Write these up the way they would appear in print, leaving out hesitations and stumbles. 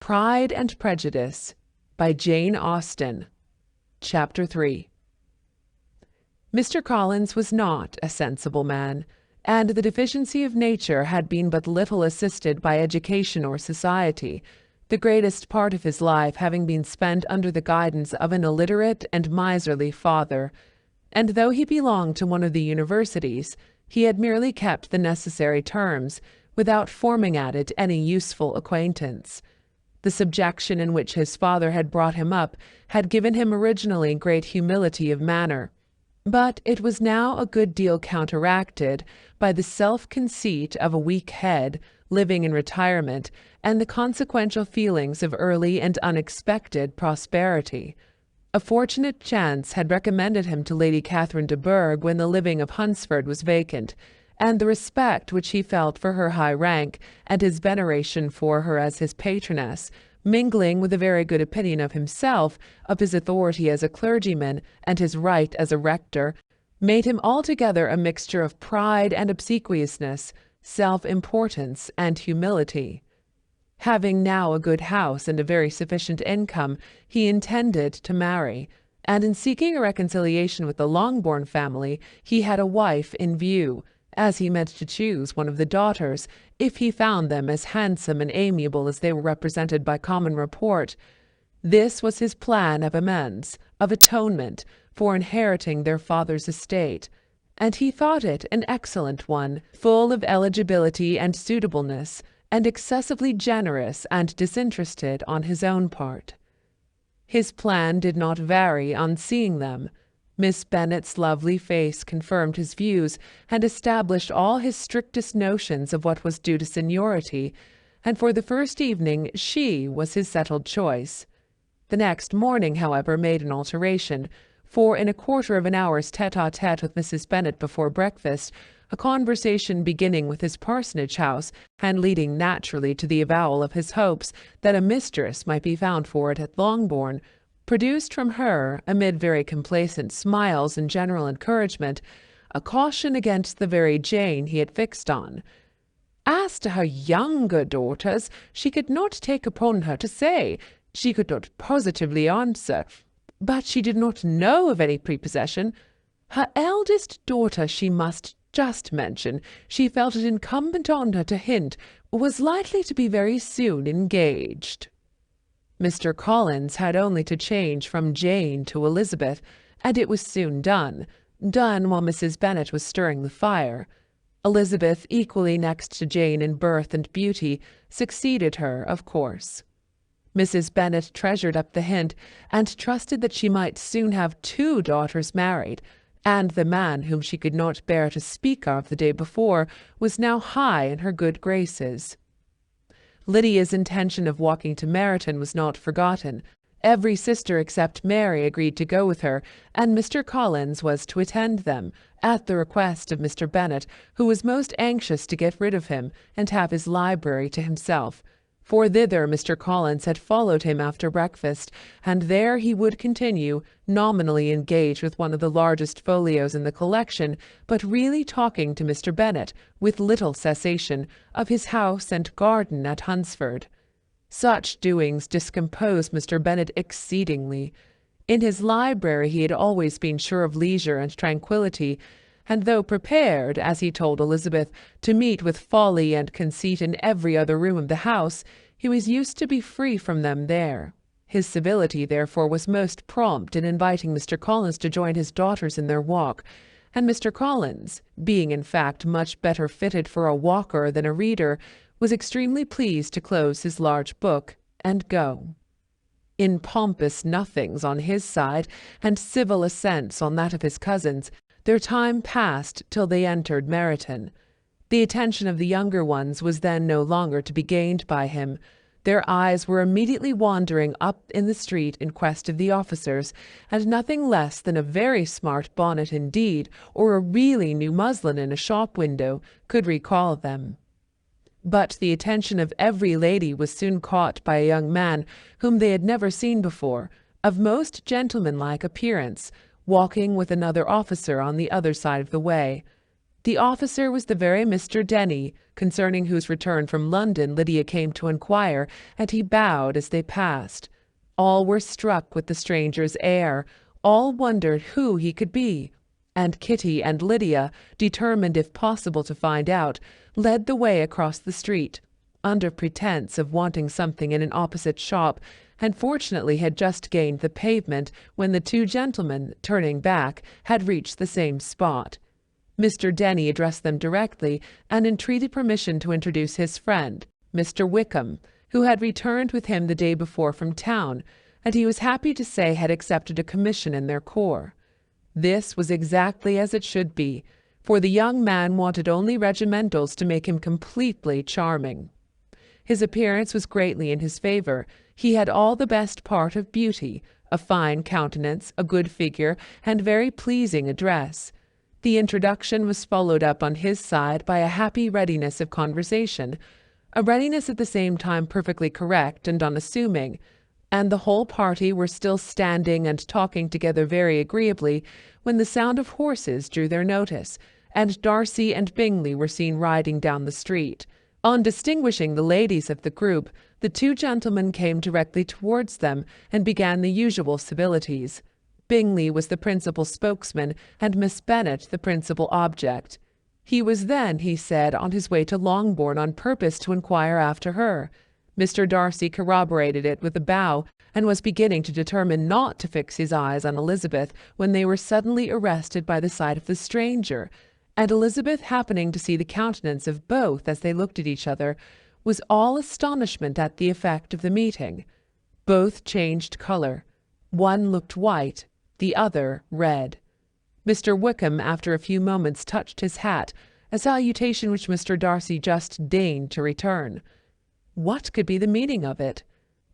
Pride and Prejudice by Jane Austen. Chapter 3. Mr. Collins was not a sensible man, and the deficiency of nature had been but little assisted by education or society, the greatest part of his life having been spent under the guidance of an illiterate and miserly father, and though he belonged to one of the universities, he had merely kept the necessary terms, without forming at it any useful acquaintance. The subjection in which his father had brought him up had given him originally great humility of manner, but it was now a good deal counteracted by the self-conceit of a weak head, living in retirement, and the consequential feelings of early and unexpected prosperity. A fortunate chance had recommended him to Lady Catherine de Bourgh when the living of Hunsford was vacant, and the respect which he felt for her high rank, and his veneration for her as his patroness, mingling with a very good opinion of himself, of his authority as a clergyman, and his right as a rector, made him altogether a mixture of pride and obsequiousness, self-importance and humility. Having now a good house and a very sufficient income, he intended to marry, and in seeking a reconciliation with the Longbourn family, he had a wife in view, as he meant to choose one of the daughters, if he found them as handsome and amiable as they were represented by common report. This was his plan of amends, of atonement, for inheriting their father's estate, and he thought it an excellent one, full of eligibility and suitableness, and excessively generous and disinterested on his own part. His plan did not vary on seeing them. Miss Bennet's lovely face confirmed his views, and established all his strictest notions of what was due to seniority, and for the first evening she was his settled choice. The next morning, however, made an alteration, for in a quarter of an hour's tete-a-tete with Mrs. Bennet before breakfast, a conversation beginning with his parsonage house, and leading naturally to the avowal of his hopes that a mistress might be found for it at Longbourn, produced from her, amid very complacent smiles and general encouragement, a caution against the very Jane he had fixed on. As to her younger daughters, she could not take upon her to say, she could not positively answer, but she did not know of any prepossession. Her eldest daughter she must just mention, she felt it incumbent on her to hint, was likely to be very soon engaged. Mr. Collins had only to change from Jane to Elizabeth, and it was soon done while Mrs. Bennet was stirring the fire. Elizabeth, equally next to Jane in birth and beauty, succeeded her, of course. Mrs. Bennet treasured up the hint, and trusted that she might soon have 2 daughters married, and the man whom she could not bear to speak of the day before was now high in her good graces. Lydia's intention of walking to Meryton was not forgotten. Every sister except Mary agreed to go with her, and Mr. Collins was to attend them, at the request of Mr. Bennet, who was most anxious to get rid of him, and have his library to himself, for thither Mr. Collins had followed him after breakfast, and there he would continue, nominally engaged with one of the largest folios in the collection, but really talking to Mr. Bennet, with little cessation, of his house and garden at Hunsford. Such doings discomposed Mr. Bennet exceedingly. In his library he had always been sure of leisure and tranquillity, and though prepared, as he told Elizabeth, to meet with folly and conceit in every other room of the house, he was used to be free from them there. His civility, therefore, was most prompt in inviting Mr. Collins to join his daughters in their walk, and Mr. Collins, being in fact much better fitted for a walker than a reader, was extremely pleased to close his large book and go. In pompous nothings on his side, and civil assents on that of his cousins, their time passed till they entered Meryton. The attention of the younger ones was then no longer to be gained by him. Their eyes were immediately wandering up in the street in quest of the officers, and nothing less than a very smart bonnet indeed, or a really new muslin in a shop window, could recall them. But the attention of every lady was soon caught by a young man whom they had never seen before, of most gentlemanlike appearance, walking with another officer on the other side of the way. The officer was the very Mr. Denny, concerning whose return from London Lydia came to inquire, and he bowed as they passed. All were struck with the stranger's air, all wondered who he could be, and Kitty and Lydia, determined if possible to find out, led the way across the street, under pretence of wanting something in an opposite shop, and fortunately had just gained the pavement when the two gentlemen, turning back, had reached the same spot. Mr. Denny addressed them directly and entreated permission to introduce his friend, Mr. Wickham, who had returned with him the day before from town, and he was happy to say had accepted a commission in their corps. This was exactly as it should be, for the young man wanted only regimentals to make him completely charming. His appearance was greatly in his favour. He had all the best part of beauty, a fine countenance, a good figure, and very pleasing address. The introduction was followed up on his side by a happy readiness of conversation, a readiness at the same time perfectly correct and unassuming, and the whole party were still standing and talking together very agreeably when the sound of horses drew their notice, and Darcy and Bingley were seen riding down the street. On distinguishing the ladies of the group, the two gentlemen came directly towards them and began the usual civilities. Bingley was the principal spokesman, and Miss Bennet the principal object. He was then, he said, on his way to Longbourn on purpose to inquire after her. Mr. Darcy corroborated it with a bow, and was beginning to determine not to fix his eyes on Elizabeth when they were suddenly arrested by the sight of the stranger, and Elizabeth, happening to see the countenance of both as they looked at each other, was all astonishment at the effect of the meeting. Both changed colour. One looked white, the other red. Mr. Wickham after a few moments touched his hat, a salutation which Mr. Darcy just deigned to return. What could be the meaning of it?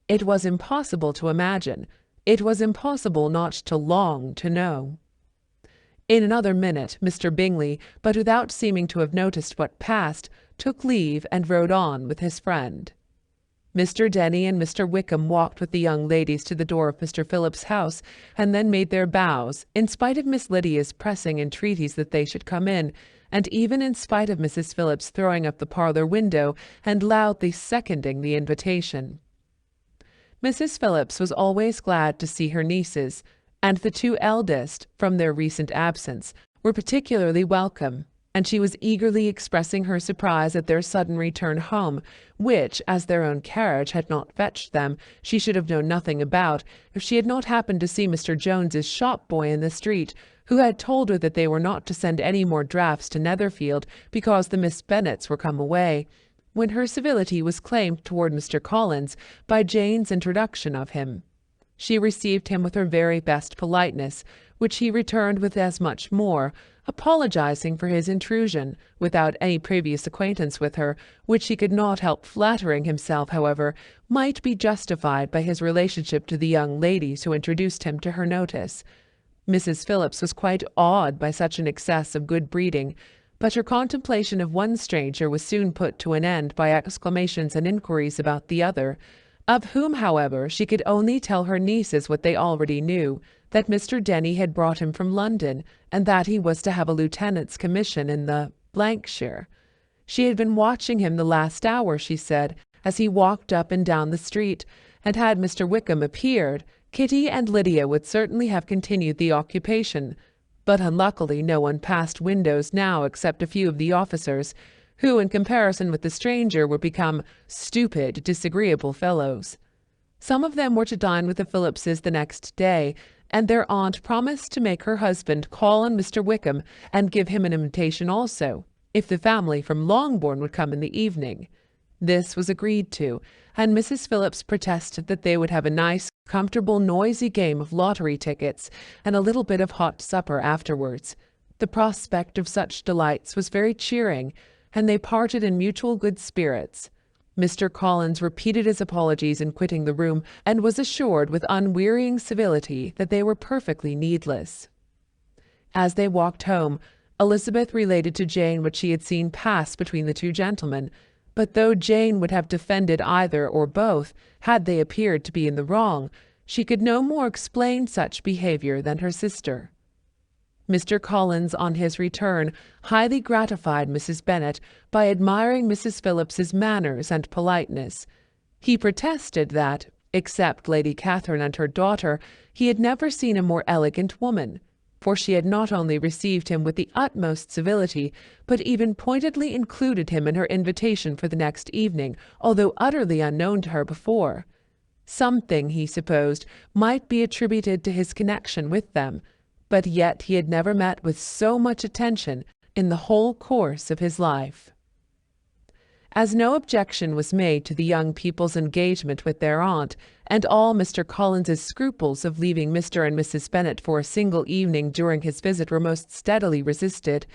It was impossible to imagine. It was impossible not to long to know. In another minute, Mr. Bingley, but without seeming to have noticed what passed, took leave and rode on with his friend. Mr. Denny and Mr. Wickham walked with the young ladies to the door of Mr. Phillips's house, and then made their bows, in spite of Miss Lydia's pressing entreaties that they should come in, and even in spite of Mrs. Phillips throwing up the parlour window and loudly seconding the invitation. Mrs. Phillips was always glad to see her nieces, and the two eldest, from their recent absence, were particularly welcome, and she was eagerly expressing her surprise at their sudden return home, which, as their own carriage had not fetched them, she should have known nothing about, if she had not happened to see Mr. Jones's shop-boy in the street, who had told her that they were not to send any more drafts to Netherfield because the Miss Bennets were come away, when her civility was claimed toward Mr. Collins by Jane's introduction of him. She received him with her very best politeness, which he returned with as much more, apologizing for his intrusion, without any previous acquaintance with her, which he could not help flattering himself, however, might be justified by his relationship to the young ladies who introduced him to her notice. Mrs. Phillips was quite awed by such an excess of good breeding, but her contemplation of one stranger was soon put to an end by exclamations and inquiries about the other, of whom, however, she could only tell her nieces what they already knew, that Mr. Denny had brought him from London, and that he was to have a lieutenant's commission in the shire. She had been watching him the last hour, she said, as he walked up and down the street, and had Mr. Wickham appeared, Kitty and Lydia would certainly have continued the occupation, but unluckily no one passed windows now except a few of the officers, who, in comparison with the stranger, were become stupid, disagreeable fellows. Some of them were to dine with the Phillipses the next day, and their aunt promised to make her husband call on Mr. Wickham and give him an invitation also, if the family from Longbourn would come in the evening. This was agreed to, and Mrs. Phillips protested that they would have a nice, comfortable, noisy game of lottery tickets and a little bit of hot supper afterwards. The prospect of such delights was very cheering, and they parted in mutual good spirits. Mr. Collins repeated his apologies in quitting the room, and was assured with unwearying civility that they were perfectly needless. As they walked home, Elizabeth related to Jane what she had seen pass between the two gentlemen, but though Jane would have defended either or both, had they appeared to be in the wrong, she could no more explain such behaviour than her sister. Mr. Collins, on his return, highly gratified Mrs. Bennet by admiring Mrs. Phillips's manners and politeness. He protested that, except Lady Catherine and her daughter, he had never seen a more elegant woman, for she had not only received him with the utmost civility, but even pointedly included him in her invitation for the next evening, although utterly unknown to her before. Something, he supposed, might be attributed to his connection with them, but yet he had never met with so much attention in the whole course of his life. As no objection was made to the young people's engagement with their aunt, and all Mr. Collins's scruples of leaving Mr. and Mrs. Bennet for a single evening during his visit were most steadily resisted,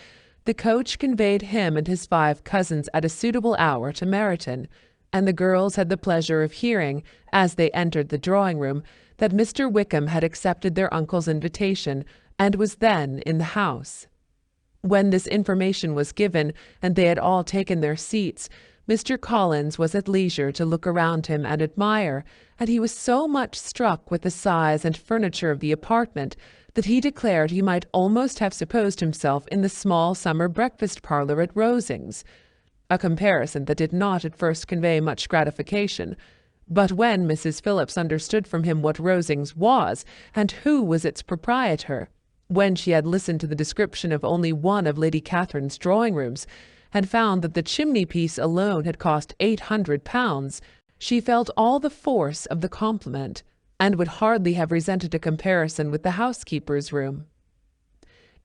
the coach conveyed him and his 5 cousins at a suitable hour to Meryton, and the girls had the pleasure of hearing, as they entered the drawing-room, that Mr. Wickham had accepted their uncle's invitation, and was then in the house. When this information was given, and they had all taken their seats, Mr. Collins was at leisure to look around him and admire, and he was so much struck with the size and furniture of the apartment that he declared he might almost have supposed himself in the small summer breakfast parlour at Rosings, a comparison that did not at first convey much gratification. But when Mrs. Phillips understood from him what Rosings was, and who was its proprietor, when she had listened to the description of only one of Lady Catherine's drawing-rooms, and found that the chimney-piece alone had cost £800, she felt all the force of the compliment, and would hardly have resented a comparison with the housekeeper's room.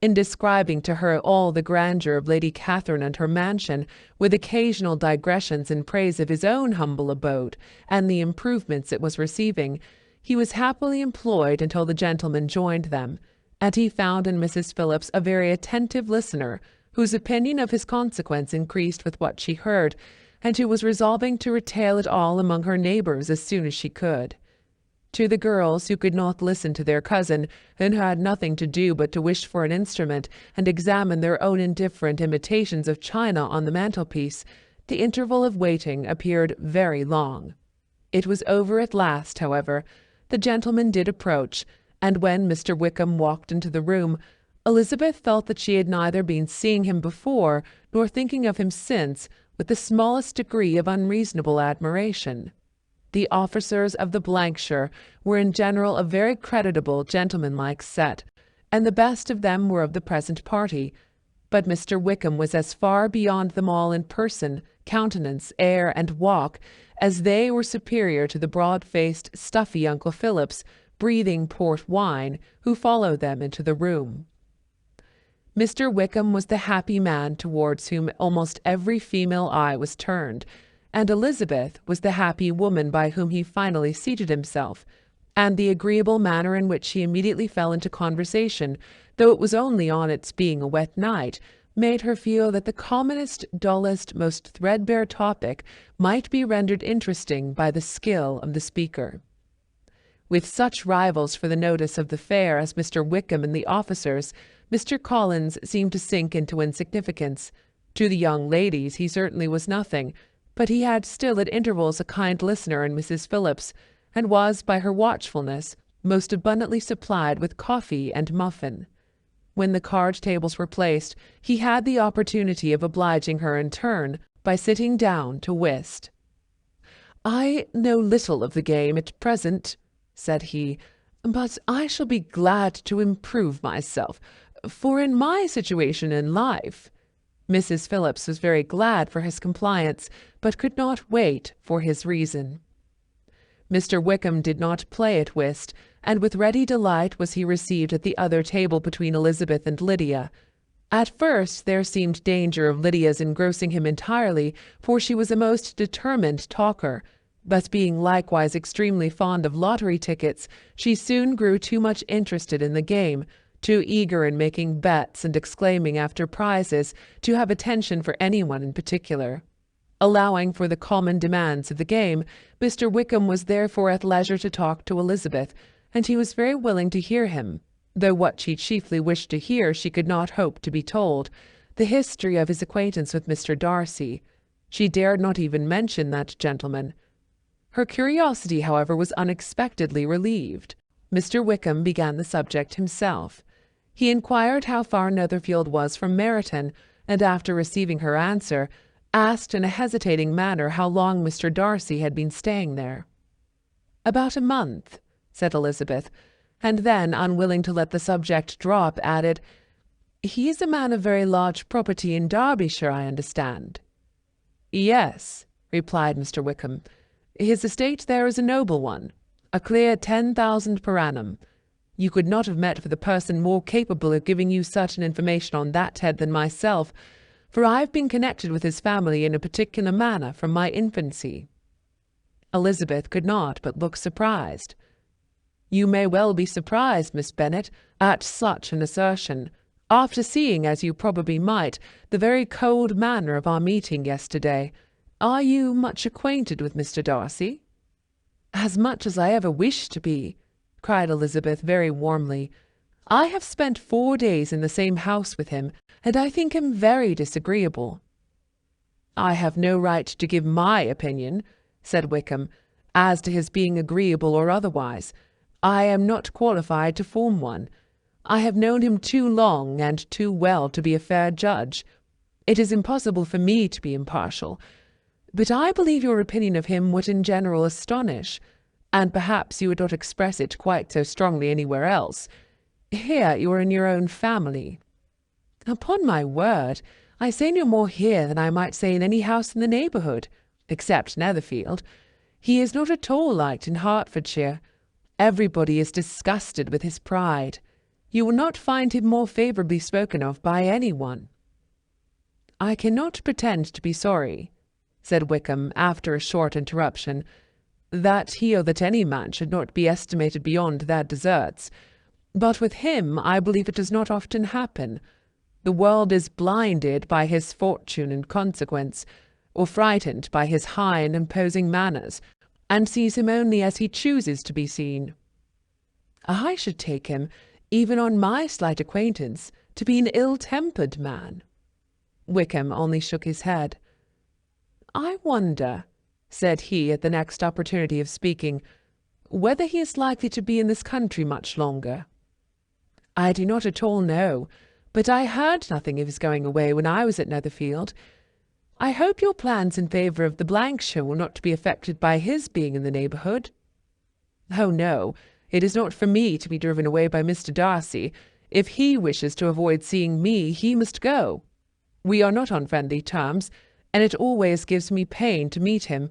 In describing to her all the grandeur of Lady Catherine and her mansion, with occasional digressions in praise of his own humble abode, and the improvements it was receiving, he was happily employed until the gentlemen joined them, and he found in Mrs. Phillips a very attentive listener, whose opinion of his consequence increased with what she heard, and who was resolving to retail it all among her neighbours as soon as she could. To the girls, who could not listen to their cousin, and who had nothing to do but to wish for an instrument and examine their own indifferent imitations of china on the mantelpiece, the interval of waiting appeared very long. It was over at last, however. The gentlemen did approach, and when Mr. Wickham walked into the room, Elizabeth felt that she had neither been seeing him before nor thinking of him since with the smallest degree of unreasonable admiration. The officers of the shire were in general a very creditable, gentlemanlike set, and the best of them were of the present party, but Mr. Wickham was as far beyond them all in person, countenance, air, and walk, as they were superior to the broad-faced, stuffy Uncle Phillips, breathing port wine, who followed them into the room. Mr. Wickham was the happy man towards whom almost every female eye was turned, and Elizabeth was the happy woman by whom he finally seated himself, and the agreeable manner in which he immediately fell into conversation, though it was only on its being a wet night, made her feel that the commonest, dullest, most threadbare topic might be rendered interesting by the skill of the speaker. With such rivals for the notice of the fair as Mr. Wickham and the officers, Mr. Collins seemed to sink into insignificance. To the young ladies he certainly was nothing, but he had still at intervals a kind listener in Mrs. Phillips, and was, by her watchfulness, most abundantly supplied with coffee and muffin. When the card-tables were placed, he had the opportunity of obliging her in turn by sitting down to whist. "I know little of the game at present," said he, "but I shall be glad to improve myself, for in my situation in life—" Mrs. Phillips was very glad for his compliance, but could not wait for his reason. Mr. Wickham did not play at whist, and with ready delight was he received at the other table between Elizabeth and Lydia. At first there seemed danger of Lydia's engrossing him entirely, for she was a most determined talker, but being likewise extremely fond of lottery tickets, she soon grew too much interested in the game, too eager in making bets and exclaiming after prizes, to have attention for anyone in particular. Allowing for the common demands of the game, Mr. Wickham was therefore at leisure to talk to Elizabeth, and he was very willing to hear him, though what she chiefly wished to hear she could not hope to be told, the history of his acquaintance with Mr. Darcy. She dared not even mention that gentleman. Her curiosity, however, was unexpectedly relieved. Mr. Wickham began the subject himself. He inquired how far Netherfield was from Meryton, and after receiving her answer, asked in a hesitating manner how long Mr. Darcy had been staying there. "About a month," said Elizabeth, and then, unwilling to let the subject drop, added, "He is a man of very large property in Derbyshire, I understand." "Yes," replied Mr. Wickham. "His estate there is a noble one, a clear 10,000 per annum. You could not have met with a person more capable of giving you certain information on that head than myself, for I have been connected with his family in a particular manner from my infancy." Elizabeth could not but look surprised. "You may well be surprised, Miss Bennet, at such an assertion, after seeing, as you probably might, the very cold manner of our meeting yesterday. Are you much acquainted with Mr. Darcy?" "As much as I ever wished to be," cried Elizabeth very warmly. "I have spent 4 days in the same house with him, and I think him very disagreeable." "I have no right to give my opinion," said Wickham, "as to his being agreeable or otherwise. I am not qualified to form one. I have known him too long and too well to be a fair judge. It is impossible for me to be impartial. But I believe your opinion of him would in general astonish, and perhaps you would not express it quite so strongly anywhere else. Here you are in your own family." "Upon my word, I say no more here than I might say in any house in the neighbourhood, except Netherfield. He is not at all liked in Hertfordshire. Everybody is disgusted with his pride. You will not find him more favourably spoken of by any one." "I cannot pretend to be sorry," said Wickham, after a short interruption, "that he or that any man should not be estimated beyond their deserts. But with him I believe it does not often happen. The world is blinded by his fortune and consequence, or frightened by his high and imposing manners, and sees him only as he chooses to be seen. I should take him, even on my slight acquaintance, to be an ill-tempered man." Wickham only shook his head. "I wonder," said he at the next opportunity of speaking, "whether he is likely to be in this country much longer?" "I do not at all know, but I heard nothing of his going away when I was at Netherfield. I hope your plans in favour of the Blankshire will not be affected by his being in the neighbourhood." "Oh no, it is not for me to be driven away by Mr. Darcy. If he wishes to avoid seeing me, he must go. We are not on friendly terms, and it always gives me pain to meet him,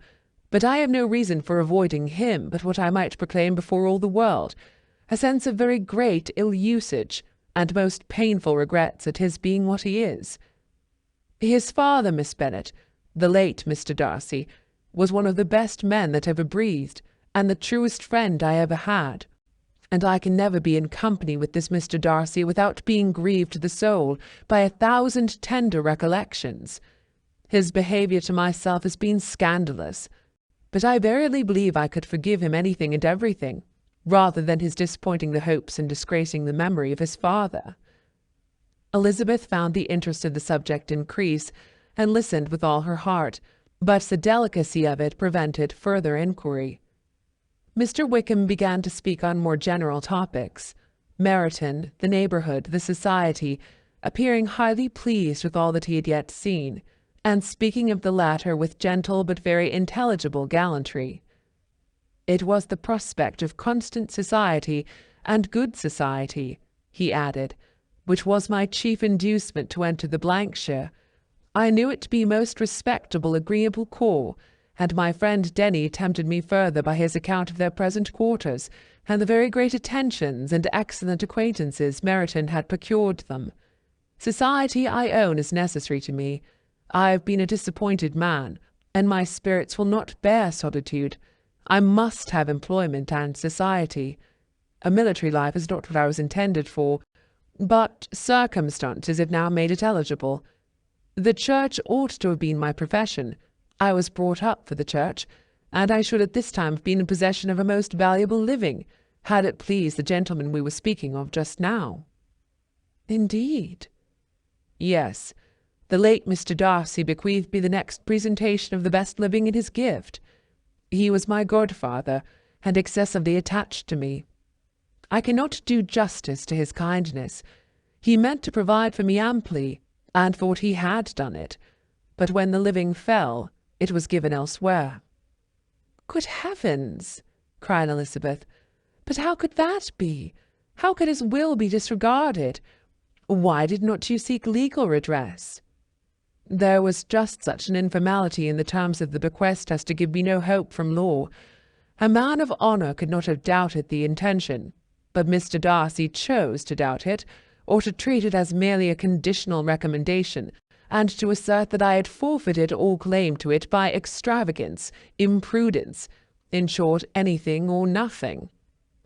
but I have no reason for avoiding him but what I might proclaim before all the world, a sense of very great ill-usage, and most painful regrets at his being what he is. His father, Miss Bennet, the late Mr. Darcy, was one of the best men that ever breathed, and the truest friend I ever had. And I can never be in company with this Mr. Darcy without being grieved to the soul by 1,000 tender recollections. His behaviour to myself has been scandalous, but I verily believe I could forgive him anything and everything, rather than his disappointing the hopes and disgracing the memory of his father." Elizabeth found the interest of the subject increase, and listened with all her heart, but the delicacy of it prevented further inquiry. Mr. Wickham began to speak on more general topics, Meryton, the neighbourhood, the society, appearing highly pleased with all that he had yet seen, and speaking of the latter with gentle but very intelligible gallantry. "It was the prospect of constant society, and good society," he added, "which was my chief inducement to enter the Blankshire. I knew it to be most respectable, agreeable corps, and my friend Denny tempted me further by his account of their present quarters, and the very great attentions and excellent acquaintances Meryton had procured them. Society, I own, is necessary to me. I have been a disappointed man, and my spirits will not bear solitude. I must have employment and society. A military life is not what I was intended for, but circumstances have now made it eligible. The church ought to have been my profession. I was brought up for the church, and I should at this time have been in possession of a most valuable living, had it pleased the gentleman we were speaking of just now." "Indeed?" "Yes. The late Mr. Darcy bequeathed me the next presentation of the best living in his gift. He was my godfather, and excessively attached to me. I cannot do justice to his kindness. He meant to provide for me amply, and thought he had done it. But when the living fell, it was given elsewhere." "Good heavens!" cried Elizabeth. "But how could that be? How could his will be disregarded? Why did not you seek legal redress?" "There was just such an informality in the terms of the bequest as to give me no hope from law. A man of honour could not have doubted the intention, but Mr. Darcy chose to doubt it, or to treat it as merely a conditional recommendation, and to assert that I had forfeited all claim to it by extravagance, imprudence, in short, anything or nothing.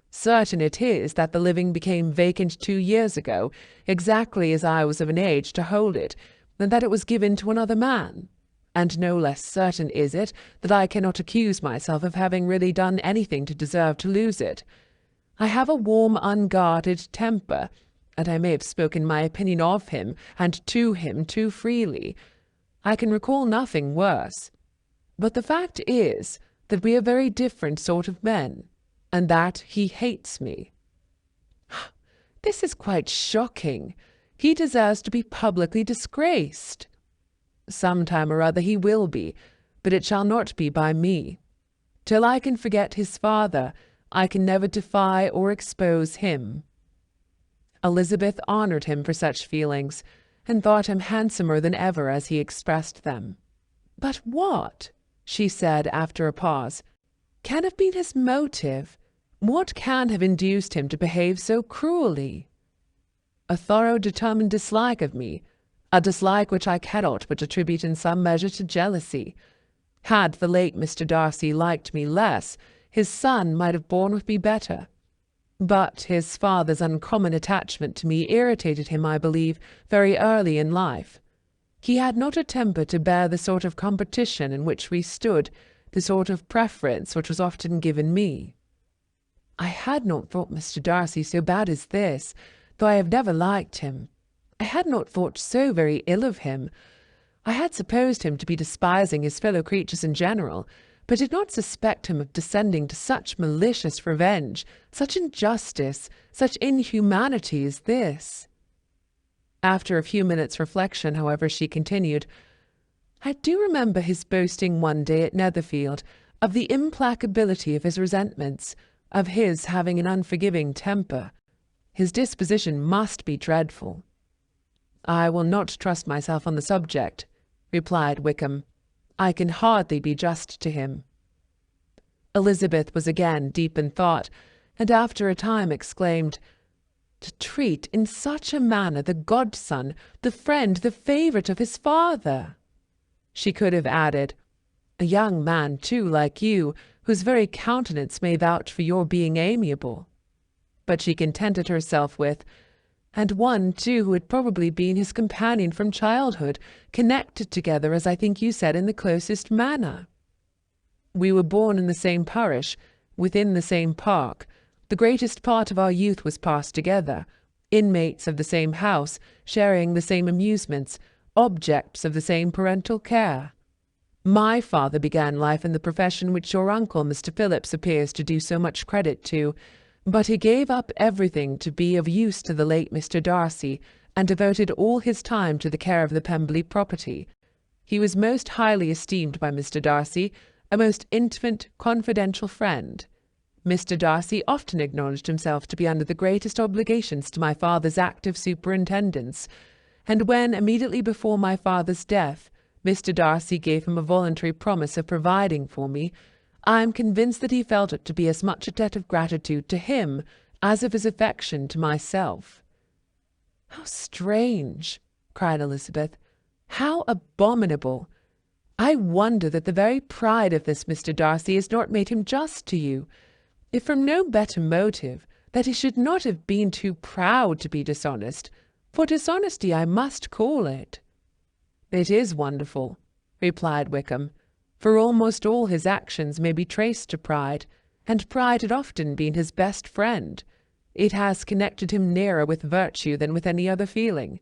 Certain it is that the living became vacant 2 years ago, exactly as I was of an age to hold it, and that it was given to another man. And no less certain is it that I cannot accuse myself of having really done anything to deserve to lose it. I have a warm, unguarded temper, and I may have spoken my opinion of him and to him too freely. I can recall nothing worse. But the fact is that we are very different sort of men, and that he hates me." "This is quite shocking. He deserves to be publicly disgraced." "Some time or other he will be, but it shall not be by me. Till I can forget his father, I can never defy or expose him." Elizabeth honoured him for such feelings, and thought him handsomer than ever as he expressed them. "But what," she said after a pause, "can have been his motive? What can have induced him to behave so cruelly?" "A thorough determined dislike of me, a dislike which I cannot but attribute in some measure to jealousy. Had the late Mr. Darcy liked me less, his son might have borne with me better. But his father's uncommon attachment to me irritated him, I believe, very early in life. He had not a temper to bear the sort of competition in which we stood, the sort of preference which was often given me. I had not thought Mr. Darcy so bad as this, though I have never liked him. I had not thought so very ill of him. I had supposed him to be despising his fellow creatures in general, but did not suspect him of descending to such malicious revenge, such injustice, such inhumanity as this." After a few minutes' reflection, however, she continued, "I do remember his boasting one day at Netherfield of the implacability of his resentments, of his having an unforgiving temper. His disposition must be dreadful." "I will not trust myself on the subject," replied Wickham. "I can hardly be just to him." Elizabeth was again deep in thought, and after a time exclaimed, "To treat in such a manner the godson, the friend, the favourite of his father!" She could have added, "A young man, too, like you, whose very countenance may vouch for your being amiable." But she contented herself with, "And one, too, who had probably been his companion from childhood, connected together, as I think you said, in the closest manner." "We were born in the same parish, within the same park. The greatest part of our youth was passed together, inmates of the same house, sharing the same amusements, objects of the same parental care. My father began life in the profession which your uncle, Mr. Phillips, appears to do so much credit to, but he gave up everything to be of use to the late Mr. Darcy, and devoted all his time to the care of the Pemberley property. He was most highly esteemed by Mr. Darcy, a most intimate, confidential friend. Mr. Darcy often acknowledged himself to be under the greatest obligations to my father's active superintendence, and when, immediately before my father's death, Mr. Darcy gave him a voluntary promise of providing for me, I am convinced that he felt it to be as much a debt of gratitude to him as of his affection to myself." "How strange!" cried Elizabeth. "How abominable! I wonder that the very pride of this Mr. Darcy has not made him just to you. If from no better motive, that he should not have been too proud to be dishonest, for dishonesty I must call it." "It is wonderful," replied Wickham, "for almost all his actions may be traced to pride, and pride had often been his best friend. It has connected him nearer with virtue than with any other feeling.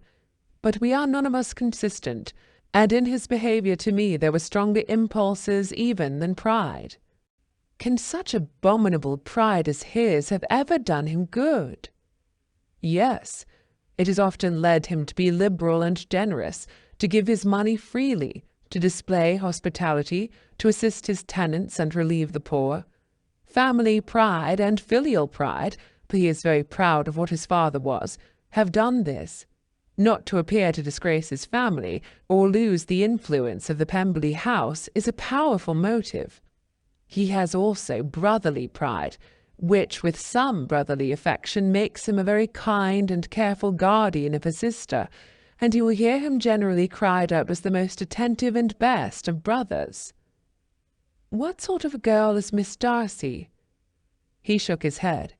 But we are none of us consistent, and in his behaviour to me there were stronger impulses even than pride. Can such abominable pride as his have ever done him good?" "Yes, It has often led him to be liberal and generous, to give his money freely, to display hospitality, to assist his tenants and relieve the poor. Family pride and filial pride, for he is very proud of what his father was, have done this. Not to appear to disgrace his family or lose the influence of the Pemberley house is a powerful motive. He has also brotherly pride, which with some brotherly affection makes him a very kind and careful guardian of his sister, and you will hear him generally cried up as the most attentive and best of brothers. What sort of a girl is Miss Darcy? He shook his head.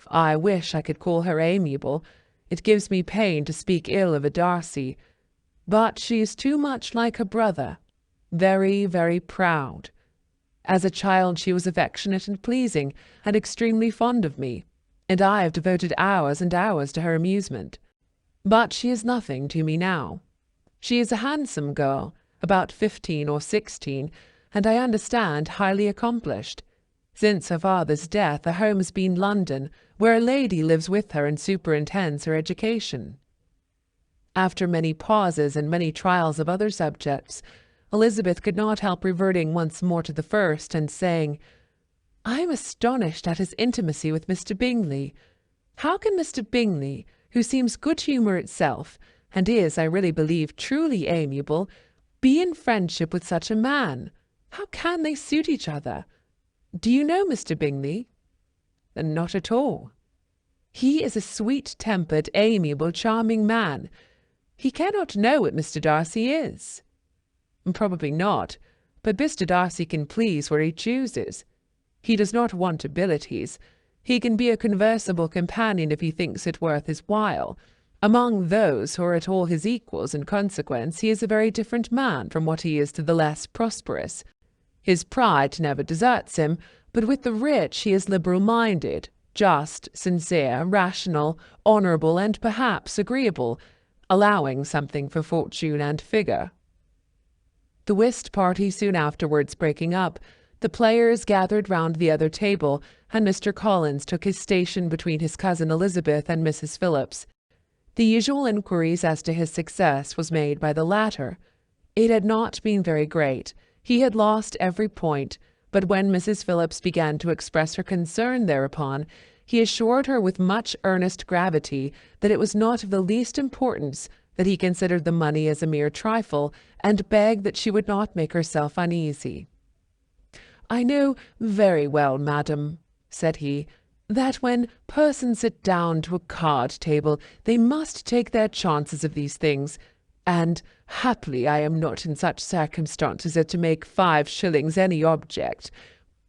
I wish I could call her amiable. It gives me pain to speak ill of a Darcy, but she is too much like her brother, very, very proud. As a child she was affectionate and pleasing, and extremely fond of me, and I have devoted hours and hours to her amusement. But she is nothing to me now. She is a handsome girl, about 15 or 16, and I understand highly accomplished. Since her father's death, her home has been London, where a lady lives with her and superintends her education. After many pauses and many trials of other subjects, Elizabeth could not help reverting once more to the first, and saying, I am astonished at his intimacy with Mr. Bingley. How can Mr. Bingley, who seems good humour itself, and is, I really believe, truly amiable, be in friendship with such a man? How can they suit each other? Do you know Mr. Bingley? Not at all. He is a sweet-tempered, amiable, charming man. He cannot know what Mr. Darcy is. Probably not, but Mr. Darcy can please where he chooses. He does not want abilities. He can be a conversable companion if he thinks it worth his while. Among those who are at all his equals in consequence, he is a very different man from what he is to the less prosperous. His pride never deserts him, but with the rich he is liberal-minded, just, sincere, rational, honourable, and perhaps agreeable, allowing something for fortune and figure. The whist party soon afterwards breaking up, the players gathered round the other table, and Mr. Collins took his station between his cousin Elizabeth and Mrs. Phillips. The usual inquiries as to his success was made by the latter. It had not been very great. He had lost every point, but when Mrs. Phillips began to express her concern thereupon, he assured her with much earnest gravity that it was not of the least importance, that he considered the money as a mere trifle, and begged that she would not make herself uneasy. I know very well, madam, said he, that when persons sit down to a card-table they must take their chances of these things, and happily I am not in such circumstances as to make 5 shillings any object.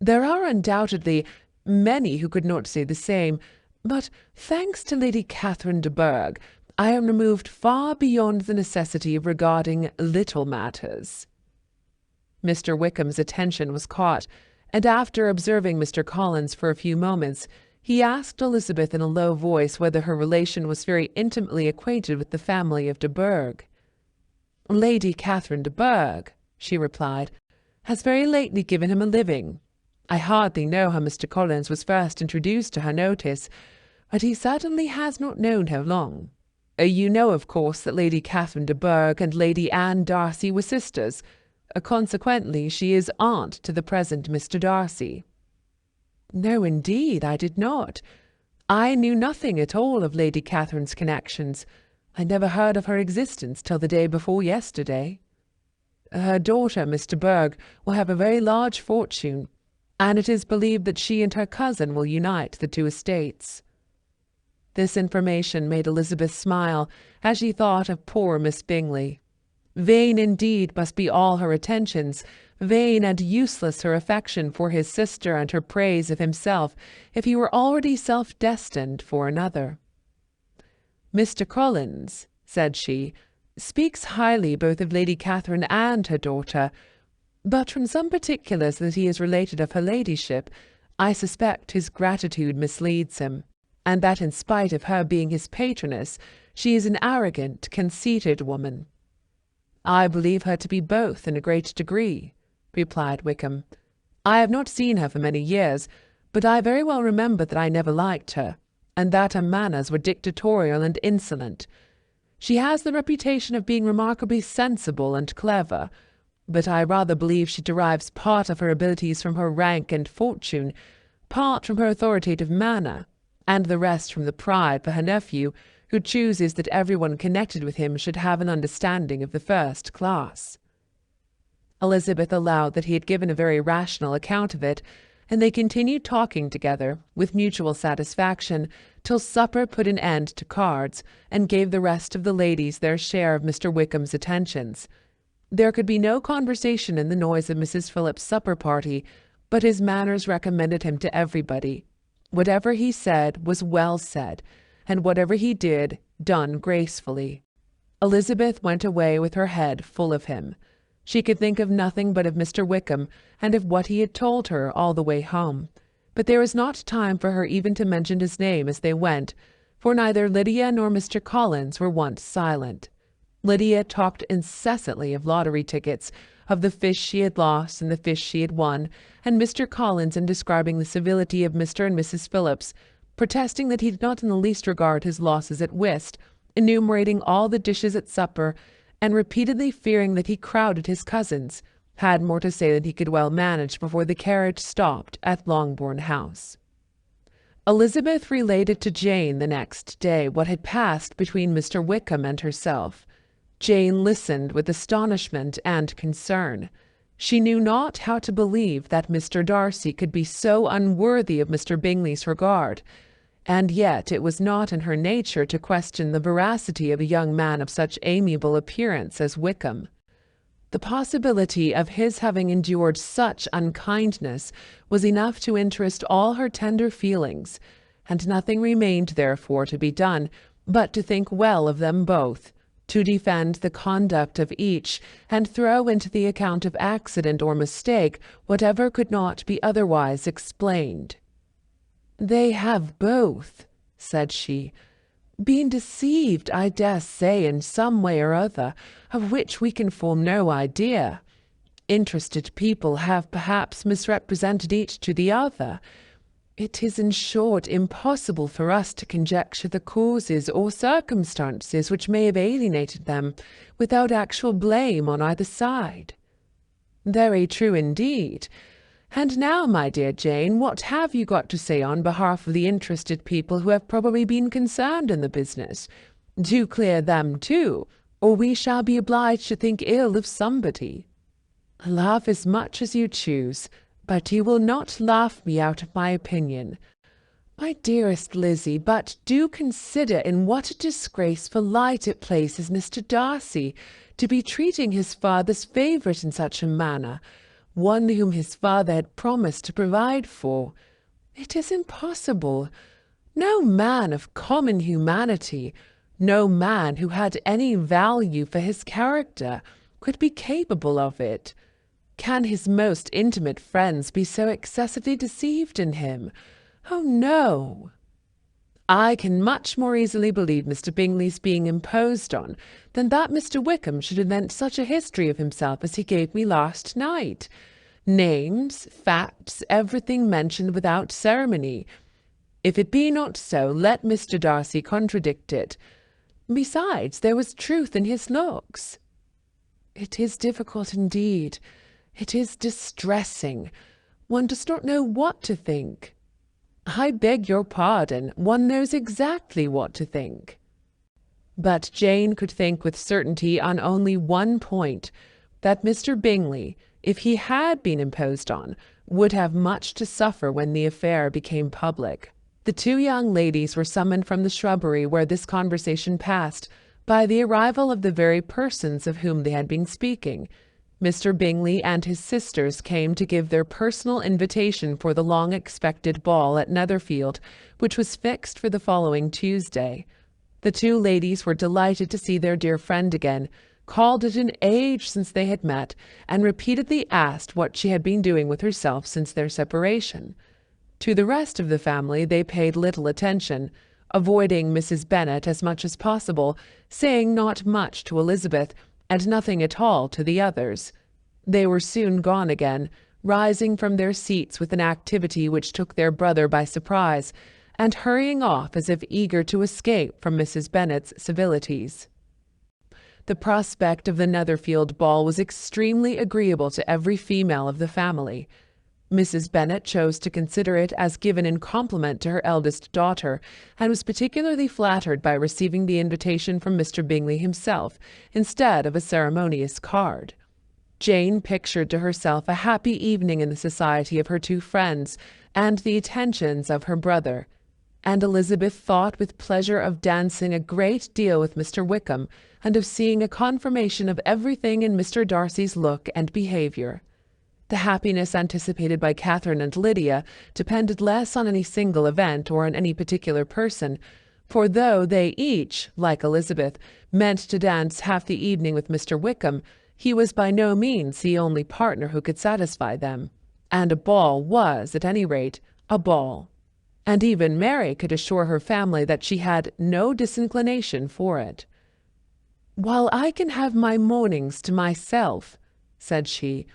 There are undoubtedly many who could not say the same, but thanks to Lady Catherine de Bourgh, I am removed far beyond the necessity of regarding little matters. Mr. Wickham's attention was caught, and after observing Mr. Collins for a few moments, he asked Elizabeth in a low voice whether her relation was very intimately acquainted with the family of de Bourgh. Lady Catherine de Bourgh, she replied, has very lately given him a living. I hardly know how Mr. Collins was first introduced to her notice, but he certainly has not known her long. You know, of course, that Lady Catherine de Bourgh and Lady Anne Darcy were sisters. Consequently, she is aunt to the present Mr. Darcy. No, indeed, I did not. I knew nothing at all of Lady Catherine's connections. I never heard of her existence till the day before yesterday. Her daughter, Miss de Bourgh, will have a very large fortune, and it is believed that she and her cousin will unite the 2 estates. This information made Elizabeth smile, as she thought of poor Miss Bingley. Vain indeed must be all her attentions, vain and useless her affection for his sister and her praise of himself, if he were already self-destined for another. Mr. Collins, said she, speaks highly both of Lady Catherine and her daughter, but from some particulars that he has related of her ladyship, I suspect his gratitude misleads him, and that in spite of her being his patroness, she is an arrogant, conceited woman. I believe her to be both in a great degree, replied Wickham. I have not seen her for many years, but I very well remember that I never liked her, and that her manners were dictatorial and insolent. She has the reputation of being remarkably sensible and clever, but I rather believe she derives part of her abilities from her rank and fortune, part from her authoritative manner, and the rest from the pride for her nephew, who chooses that everyone connected with him should have an understanding of the first class." Elizabeth allowed that he had given a very rational account of it, and they continued talking together with mutual satisfaction till supper put an end to cards and gave the rest of the ladies their share of Mr. Wickham's attentions. There could be no conversation in the noise of Mrs. Phillips's supper party, but his manners recommended him to everybody. Whatever he said was well said, and whatever he did, done gracefully. Elizabeth went away with her head full of him. She could think of nothing but of Mr. Wickham and of what he had told her all the way home. But there was not time for her even to mention his name as they went, for neither Lydia nor Mr. Collins were once silent. Lydia talked incessantly of lottery tickets, of the fish she had lost and the fish she had won, and Mr. Collins, in describing the civility of Mr. and Mrs. Phillips, protesting that he did not in the least regard his losses at whist, enumerating all the dishes at supper, and repeatedly fearing that he crowded his cousins, had more to say than he could well manage before the carriage stopped at Longbourn House. Elizabeth related to Jane the next day what had passed between Mr. Wickham and herself. Jane listened with astonishment and concern. She knew not how to believe that Mr. Darcy could be so unworthy of Mr. Bingley's regard, and yet it was not in her nature to question the veracity of a young man of such amiable appearance as Wickham. The possibility of his having endured such unkindness was enough to interest all her tender feelings, and nothing remained therefore to be done but to think well of them both, to defend the conduct of each, and throw into the account of accident or mistake whatever could not be otherwise explained. "They have both," said she, "been deceived, I dare say, in some way or other, of which we can form no idea. Interested people have perhaps misrepresented each to the other. It is, in short, impossible for us to conjecture the causes or circumstances which may have alienated them, without actual blame on either side." "Very true indeed. And now, my dear Jane, what have you got to say on behalf of the interested people who have probably been concerned in the business? Do clear them too, or we shall be obliged to think ill of somebody." "Laugh as much as you choose, but you will not laugh me out of my opinion. My dearest Lizzie, but do consider in what a disgraceful light it places Mr. Darcy to be treating his father's favourite in such a manner, one whom his father had promised to provide for. It is impossible. No man of common humanity, no man who had any value for his character, could be capable of it. Can his most intimate friends be so excessively deceived in him? Oh, no! I can much more easily believe Mr. Bingley's being imposed on than that Mr. Wickham should invent such a history of himself as he gave me last night. Names, facts, everything mentioned without ceremony. If it be not so, let Mr. Darcy contradict it. Besides, there was truth in his looks." "It is difficult indeed. It is distressing. One does not know what to think." "I beg your pardon. One knows exactly what to think." But Jane could think with certainty on only one point, that Mr. Bingley, if he had been imposed on, would have much to suffer when the affair became public. The two young ladies were summoned from the shrubbery where this conversation passed by the arrival of the very persons of whom they had been speaking. Mr. Bingley and his sisters came to give their personal invitation for the long-expected ball at Netherfield, which was fixed for the following Tuesday. The two ladies were delighted to see their dear friend again, called it an age since they had met, and repeatedly asked what she had been doing with herself since their separation. To the rest of the family they paid little attention, avoiding Mrs. Bennet as much as possible, saying not much to Elizabeth, and nothing at all to the others. They were soon gone again, rising from their seats with an activity which took their brother by surprise, and hurrying off as if eager to escape from Mrs. Bennet's civilities. The prospect of the Netherfield ball was extremely agreeable to every female of the family. Mrs. Bennet chose to consider it as given in compliment to her eldest daughter, and was particularly flattered by receiving the invitation from Mr. Bingley himself, instead of a ceremonious card. Jane pictured to herself a happy evening in the society of her two friends, and the attentions of her brother, and Elizabeth thought with pleasure of dancing a great deal with Mr. Wickham, and of seeing a confirmation of everything in Mr. Darcy's look and behaviour. The happiness anticipated by Catherine and Lydia depended less on any single event or on any particular person, for though they each, like Elizabeth, meant to dance half the evening with Mr. Wickham, he was by no means the only partner who could satisfy them, and a ball was, at any rate, a ball. And even Mary could assure her family that she had no disinclination for it. "While I can have my mornings to myself," said she,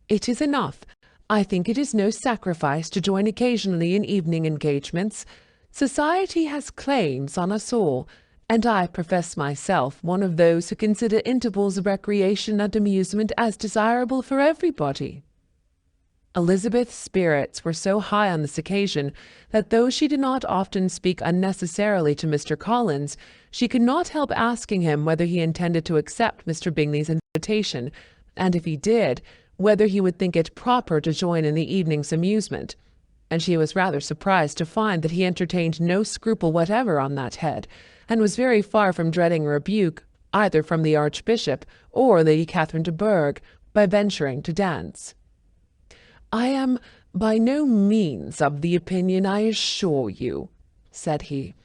"it is enough. I think it is no sacrifice to join occasionally in evening engagements. Society has claims on us all, and I profess myself one of those who consider intervals of recreation and amusement as desirable for everybody." Elizabeth's spirits were so high on this occasion that though she did not often speak unnecessarily to Mr. Collins, she could not help asking him whether he intended to accept Mr. Bingley's invitation, and if he did, whether he would think it proper to join in the evening's amusement, and she was rather surprised to find that he entertained no scruple whatever on that head, and was very far from dreading a rebuke either from the Archbishop or Lady Catherine de Bourgh by venturing to dance. "I am by no means of the opinion, I assure you," said he,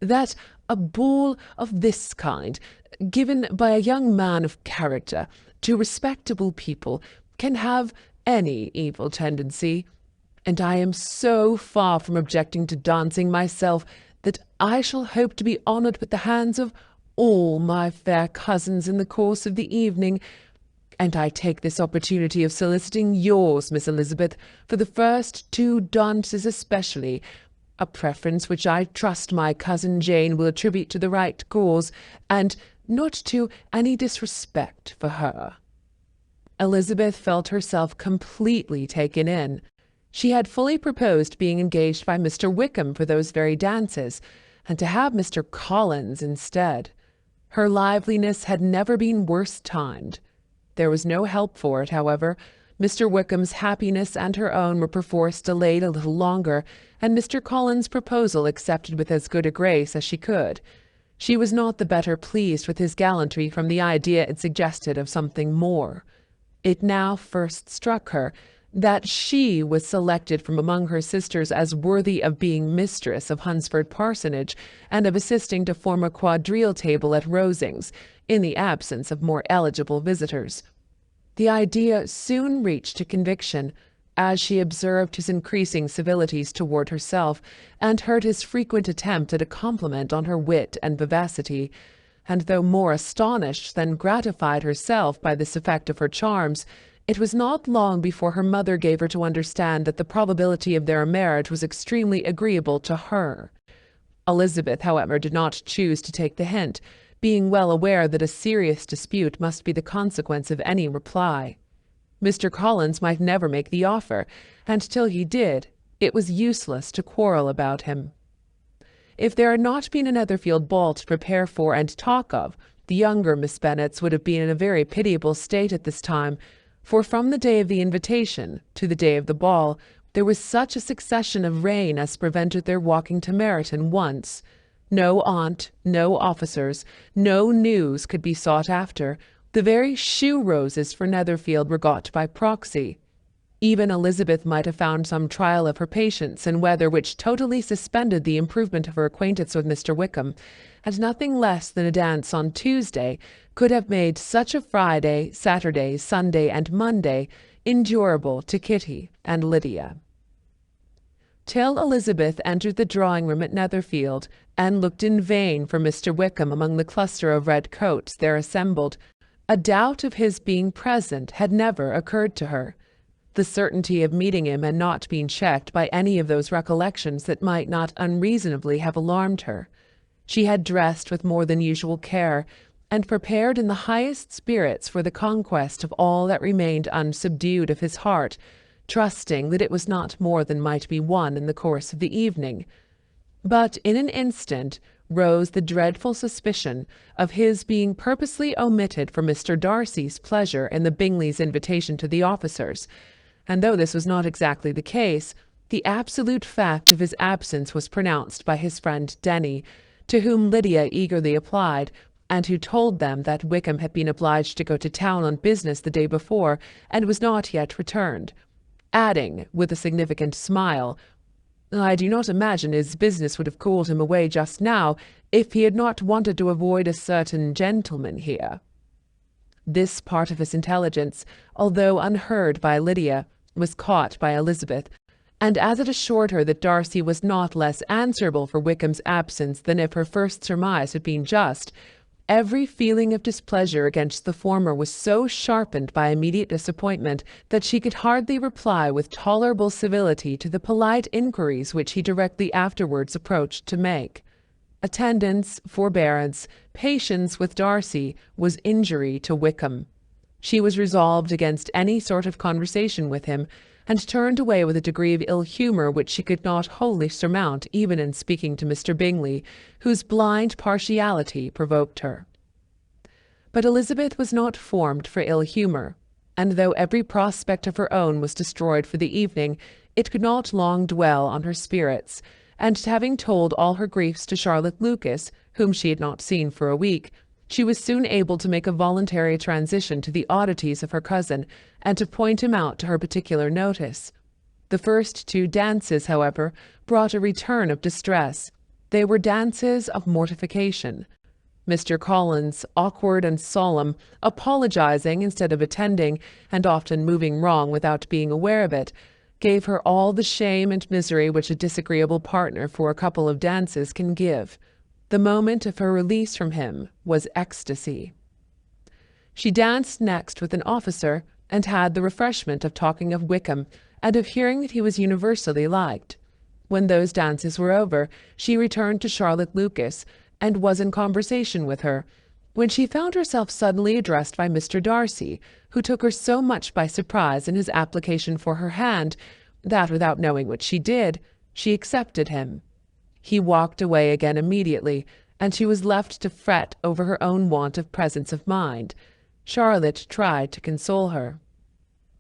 "that a ball of this kind, given by a young man of character to respectable people, can have any evil tendency, and I am so far from objecting to dancing myself that I shall hope to be honoured with the hands of all my fair cousins in the course of the evening, and I take this opportunity of soliciting yours, Miss Elizabeth, for the first two dances especially, a preference which I trust my cousin Jane will attribute to the right cause, and not to any disrespect for her." Elizabeth felt herself completely taken in. She had fully proposed being engaged by Mr. Wickham for those very dances, and to have Mr. Collins instead. Her liveliness had never been worse timed. There was no help for it, however. Mr. Wickham's happiness and her own were perforce delayed a little longer, and Mr. Collins' proposal accepted with as good a grace as she could. She was not the better pleased with his gallantry from the idea it suggested of something more. It now first struck her that she was selected from among her sisters as worthy of being mistress of Hunsford Parsonage, and of assisting to form a quadrille table at Rosings, in the absence of more eligible visitors. The idea soon reached a conviction, as she observed his increasing civilities toward herself, and heard his frequent attempt at a compliment on her wit and vivacity, and though more astonished than gratified herself by this effect of her charms, it was not long before her mother gave her to understand that the probability of their marriage was extremely agreeable to her. Elizabeth, however, did not choose to take the hint, being well aware that a serious dispute must be the consequence of any reply. Mr. Collins might never make the offer, and till he did, it was useless to quarrel about him. If there had not been a Netherfield ball to prepare for and talk of, the younger Miss Bennets would have been in a very pitiable state at this time, for from the day of the invitation to the day of the ball there was such a succession of rain as prevented their walking to Meryton once. No aunt, no officers, no news could be sought after. The very shoe-roses for Netherfield were got by proxy. Even Elizabeth might have found some trial of her patience in weather which totally suspended the improvement of her acquaintance with Mr. Wickham, and nothing less than a dance on Tuesday could have made such a Friday, Saturday, Sunday, and Monday endurable to Kitty and Lydia. Till Elizabeth entered the drawing-room at Netherfield, and looked in vain for Mr. Wickham among the cluster of red coats there assembled, a doubt of his being present had never occurred to her. the certainty of meeting him and not being checked by any of those recollections that might not unreasonably have alarmed her. She had dressed with more than usual care, and prepared in the highest spirits for the conquest of all that remained unsubdued of his heart, trusting that it was not more than might be won in the course of the evening. But in an instant rose the dreadful suspicion of his being purposely omitted for Mr. Darcy's pleasure in the Bingleys' invitation to the officers, and though this was not exactly the case, the absolute fact of his absence was pronounced by his friend Denny, to whom Lydia eagerly applied, and who told them that Wickham had been obliged to go to town on business the day before, and was not yet returned, adding, with a significant smile, "I do not imagine his business would have called him away just now if he had not wanted to avoid a certain gentleman here." This part of his intelligence, although unheard by Lydia, was caught by Elizabeth, and as it assured her that Darcy was not less answerable for Wickham's absence than if her first surmise had been just, every feeling of displeasure against the former was so sharpened by immediate disappointment that she could hardly reply with tolerable civility to the polite inquiries which he directly afterwards approached to make. Attendance, forbearance, patience with Darcy was injury to Wickham. She was resolved against any sort of conversation with him, and turned away with a degree of ill-humour which she could not wholly surmount even in speaking to Mr. Bingley, whose blind partiality provoked her. But Elizabeth was not formed for ill-humour, and though every prospect of her own was destroyed for the evening, it could not long dwell on her spirits, and having told all her griefs to Charlotte Lucas, whom she had not seen for a week, she was soon able to make a voluntary transition to the oddities of her cousin, and to point him out to her particular notice. The first 2 dances, however, brought a return of distress. They were dances of mortification. Mr. Collins, awkward and solemn, apologizing instead of attending, and often moving wrong without being aware of it, gave her all the shame and misery which a disagreeable partner for a couple of dances can give. The moment of her release from him was ecstasy. She danced next with an officer, and had the refreshment of talking of Wickham, and of hearing that he was universally liked. When those dances were over, she returned to Charlotte Lucas, and was in conversation with her, when she found herself suddenly addressed by Mr. Darcy, who took her so much by surprise in his application for her hand, that, without knowing what she did, she accepted him. He walked away again immediately, and she was left to fret over her own want of presence of mind. Charlotte tried to console her.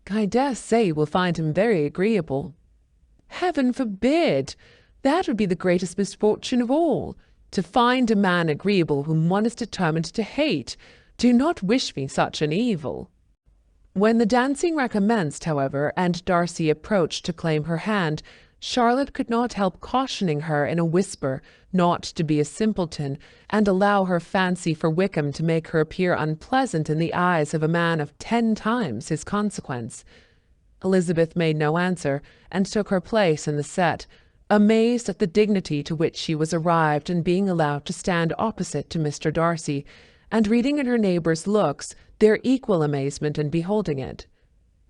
"I dare say you will find him very agreeable." "Heaven forbid! That would be the greatest misfortune of all, to find a man agreeable whom one is determined to hate. Do not wish me such an evil." When the dancing recommenced, however, and Darcy approached to claim her hand, Charlotte could not help cautioning her in a whisper not to be a simpleton, and allow her fancy for Wickham to make her appear unpleasant in the eyes of a man of 10 times his consequence. Elizabeth made no answer, and took her place in the set, amazed at the dignity to which she was arrived in being allowed to stand opposite to Mr. Darcy, and reading in her neighbours' looks their equal amazement in beholding it.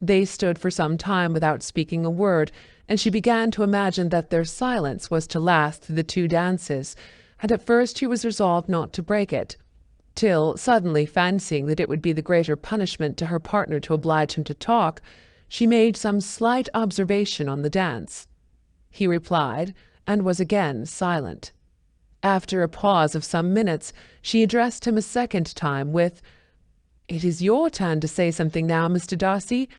They stood for some time without speaking a word, and she began to imagine that their silence was to last through the 2 dances, and at first she was resolved not to break it, till, suddenly fancying that it would be the greater punishment to her partner to oblige him to talk, she made some slight observation on the dance. He replied, and was again silent. After a pause of some minutes, she addressed him a second time with, "It is your turn to say something now, Mr. Darcy.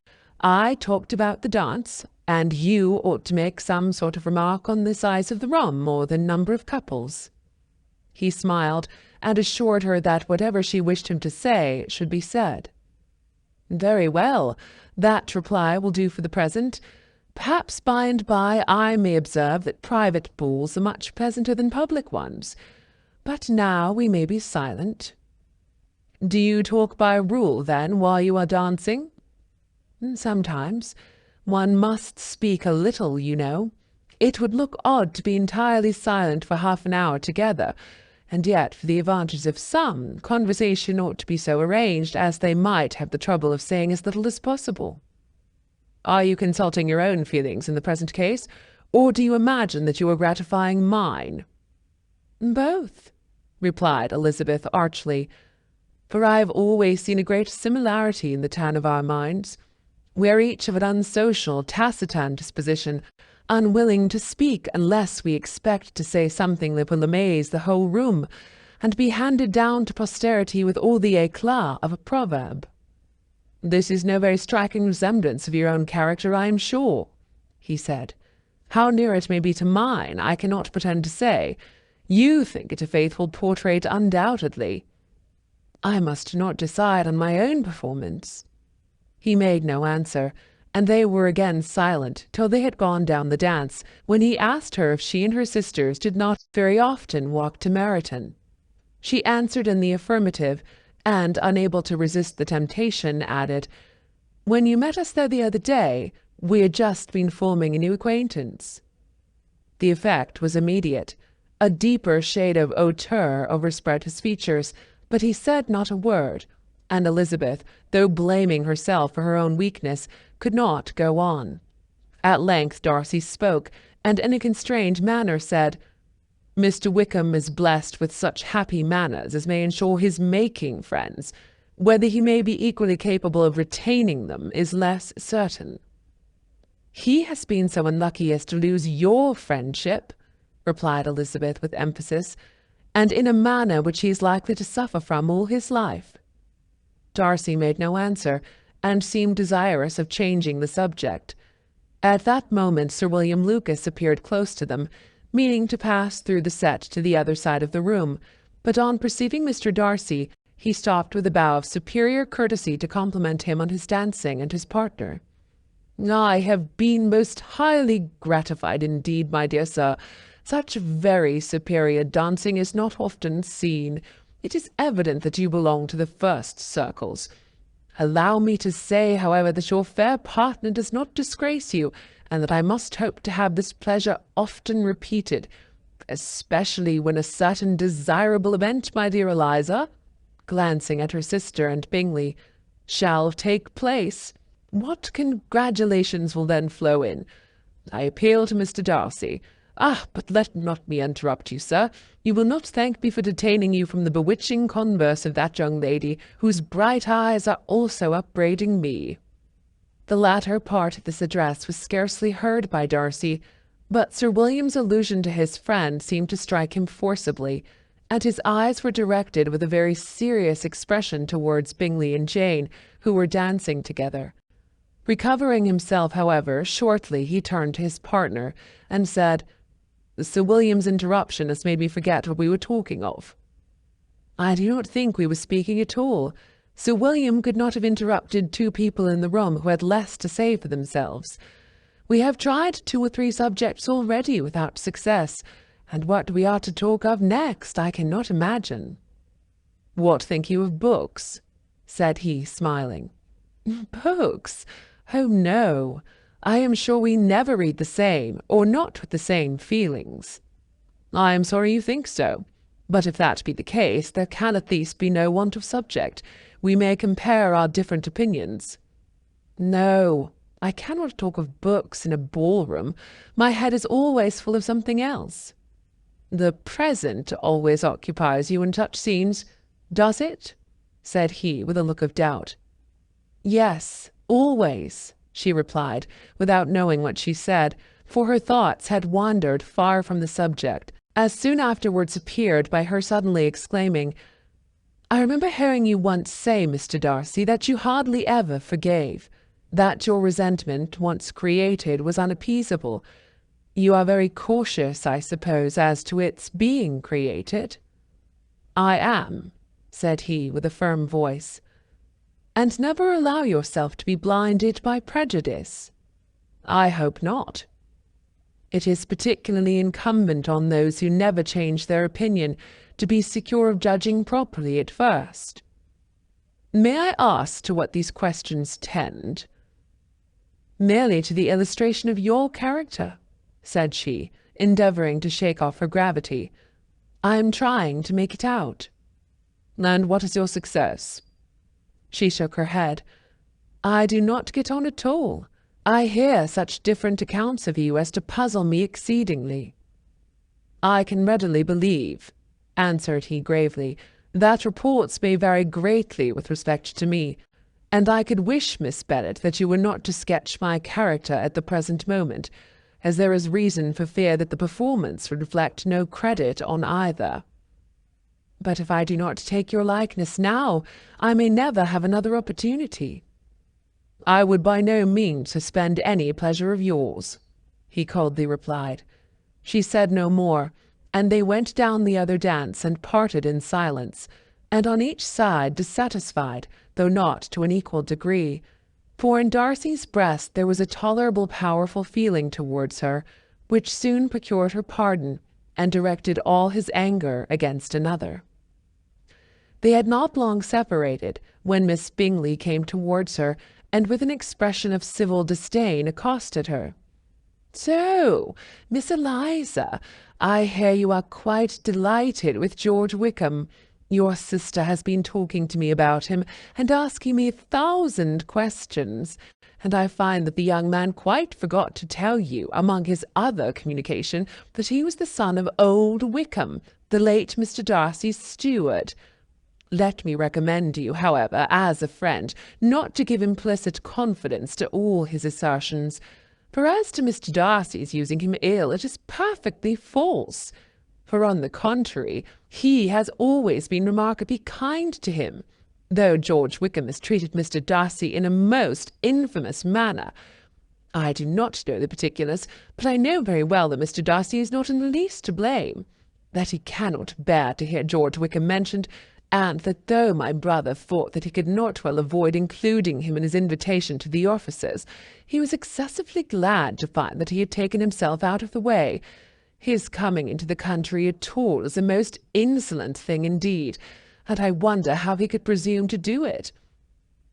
I talked about the dance, and you ought to make some sort of remark on the size of the room or the number of couples." He smiled, and assured her that whatever she wished him to say should be said. "Very well, that reply will do for the present. Perhaps by and by I may observe that private balls are much pleasanter than public ones. But now we may be silent." "Do you talk by rule, then, while you are dancing?" "Sometimes. One must speak a little, you know. It would look odd to be entirely silent for half an hour together, and yet, for the advantage of some, conversation ought to be so arranged as they might have the trouble of saying as little as possible." Are you consulting your own feelings in the present case, or do you imagine that you are gratifying mine?" "Both," replied Elizabeth archly, "for I have always seen a great similarity in the turn of our minds. We are each of an unsocial, taciturn disposition, unwilling to speak unless we expect to say something that will amaze the whole room, and be handed down to posterity with all the éclat of a proverb." "This is no very striking resemblance of your own character, I am sure," he said. "How near it may be to mine, I cannot pretend to say. You think it a faithful portrait, undoubtedly." "I must not decide on my own performance." He made no answer, and they were again silent till they had gone down the dance, when he asked her if she and her sisters did not very often walk to Meryton. She answered in the affirmative, and, unable to resist the temptation, added, "When you met us there the other day, we had just been forming a new acquaintance." The effect was immediate. A deeper shade of hauteur overspread his features, but he said not a word, and Elizabeth, though blaming herself for her own weakness, could not go on. At length Darcy spoke, and in a constrained manner said, "Mr. Wickham is blessed with such happy manners as may ensure his making friends. Whether he may be equally capable of retaining them is less certain." "He has been so unlucky as to lose your friendship," replied Elizabeth with emphasis, "and in a manner which he is likely to suffer from all his life." Darcy made no answer, and seemed desirous of changing the subject. At that moment Sir William Lucas appeared close to them, meaning to pass through the set to the other side of the room, but on perceiving Mr. Darcy, he stopped with a bow of superior courtesy to compliment him on his dancing and his partner. "I have been most highly gratified indeed, my dear sir. Such very superior dancing is not often seen. It is evident that you belong to the first circles. Allow me to say, however, that your fair partner does not disgrace you, and that I must hope to have this pleasure often repeated, especially when a certain desirable event, my dear Eliza," glancing at her sister and Bingley, "shall take place. What congratulations will then flow in! I appeal to Mr. Darcy. But let not me interrupt you, sir. You will not thank me for detaining you from the bewitching converse of that young lady, whose bright eyes are also upbraiding me." The latter part of this address was scarcely heard by Darcy, but Sir William's allusion to his friend seemed to strike him forcibly, and his eyes were directed with a very serious expression towards Bingley and Jane, who were dancing together. Recovering himself, however, shortly he turned to his partner, and said, "Sir William's interruption has made me forget what we were talking of." "I do not think we were speaking at all. Sir William could not have interrupted two people in the room who had less to say for themselves. We have tried 2 or 3 subjects already without success, and what we are to talk of next I cannot imagine." "What think you of books?" said he, smiling. "Books? Oh, no. I am sure we never read the same, or not with the same feelings." "I am sorry you think so. But if that be the case, there can at least be no want of subject. We may compare our different opinions." "No, I cannot talk of books in a ballroom. My head is always full of something else." "The present always occupies you in such scenes, does it?" said he, with a look of doubt. "Yes, always," she replied, without knowing what she said, for her thoughts had wandered far from the subject, as soon afterwards appeared by her suddenly exclaiming, "I remember hearing you once say, Mr. Darcy, that you hardly ever forgave, that your resentment, once created, was unappeasable. You are very cautious, I suppose, as to its being created?" "I am," said he, with a firm voice. "And never allow yourself to be blinded by prejudice?" "I hope not." "It is particularly incumbent on those who never change their opinion to be secure of judging properly at first." "May I ask to what these questions tend?" "Merely to the illustration of your character," said she, endeavouring to shake off her gravity. "I am trying to make it out." "And what is your success?" She shook her head. "I do not get on at all. I hear such different accounts of you as to puzzle me exceedingly." "I can readily believe," answered he gravely, "that reports may vary greatly with respect to me, and I could wish, Miss Bennet, that you were not to sketch my character at the present moment, as there is reason for fear that the performance would reflect no credit on either. But if I do not take your likeness now, I may never have another opportunity." "I would by no means suspend any pleasure of yours," he coldly replied. She said no more, and they went down the other dance and parted in silence, and on each side dissatisfied, though not to an equal degree. For in Darcy's breast there was a tolerable powerful feeling towards her, which soon procured her pardon, and directed all his anger against another. They had not long separated, when Miss Bingley came towards her, and with an expression of civil disdain accosted her. "So, Miss Eliza, I hear you are quite delighted with George Wickham. Your sister has been talking to me about him, and asking me 1,000 questions, and I find that the young man quite forgot to tell you, among his other communication, that he was the son of old Wickham, the late Mr. Darcy's steward. Let me recommend you, however, as a friend, not to give implicit confidence to all his assertions, for as to Mr. Darcy's using him ill, it is perfectly false. For on the contrary, he has always been remarkably kind to him, though George Wickham has treated Mr. Darcy in a most infamous manner. I do not know the particulars, but I know very well that Mr. Darcy is not in the least to blame, that he cannot bear to hear George Wickham mentioned, and that though my brother thought that he could not well avoid including him in his invitation to the officers, he was excessively glad to find that he had taken himself out of the way. His coming into the country at all is a most insolent thing indeed, and I wonder how he could presume to do it.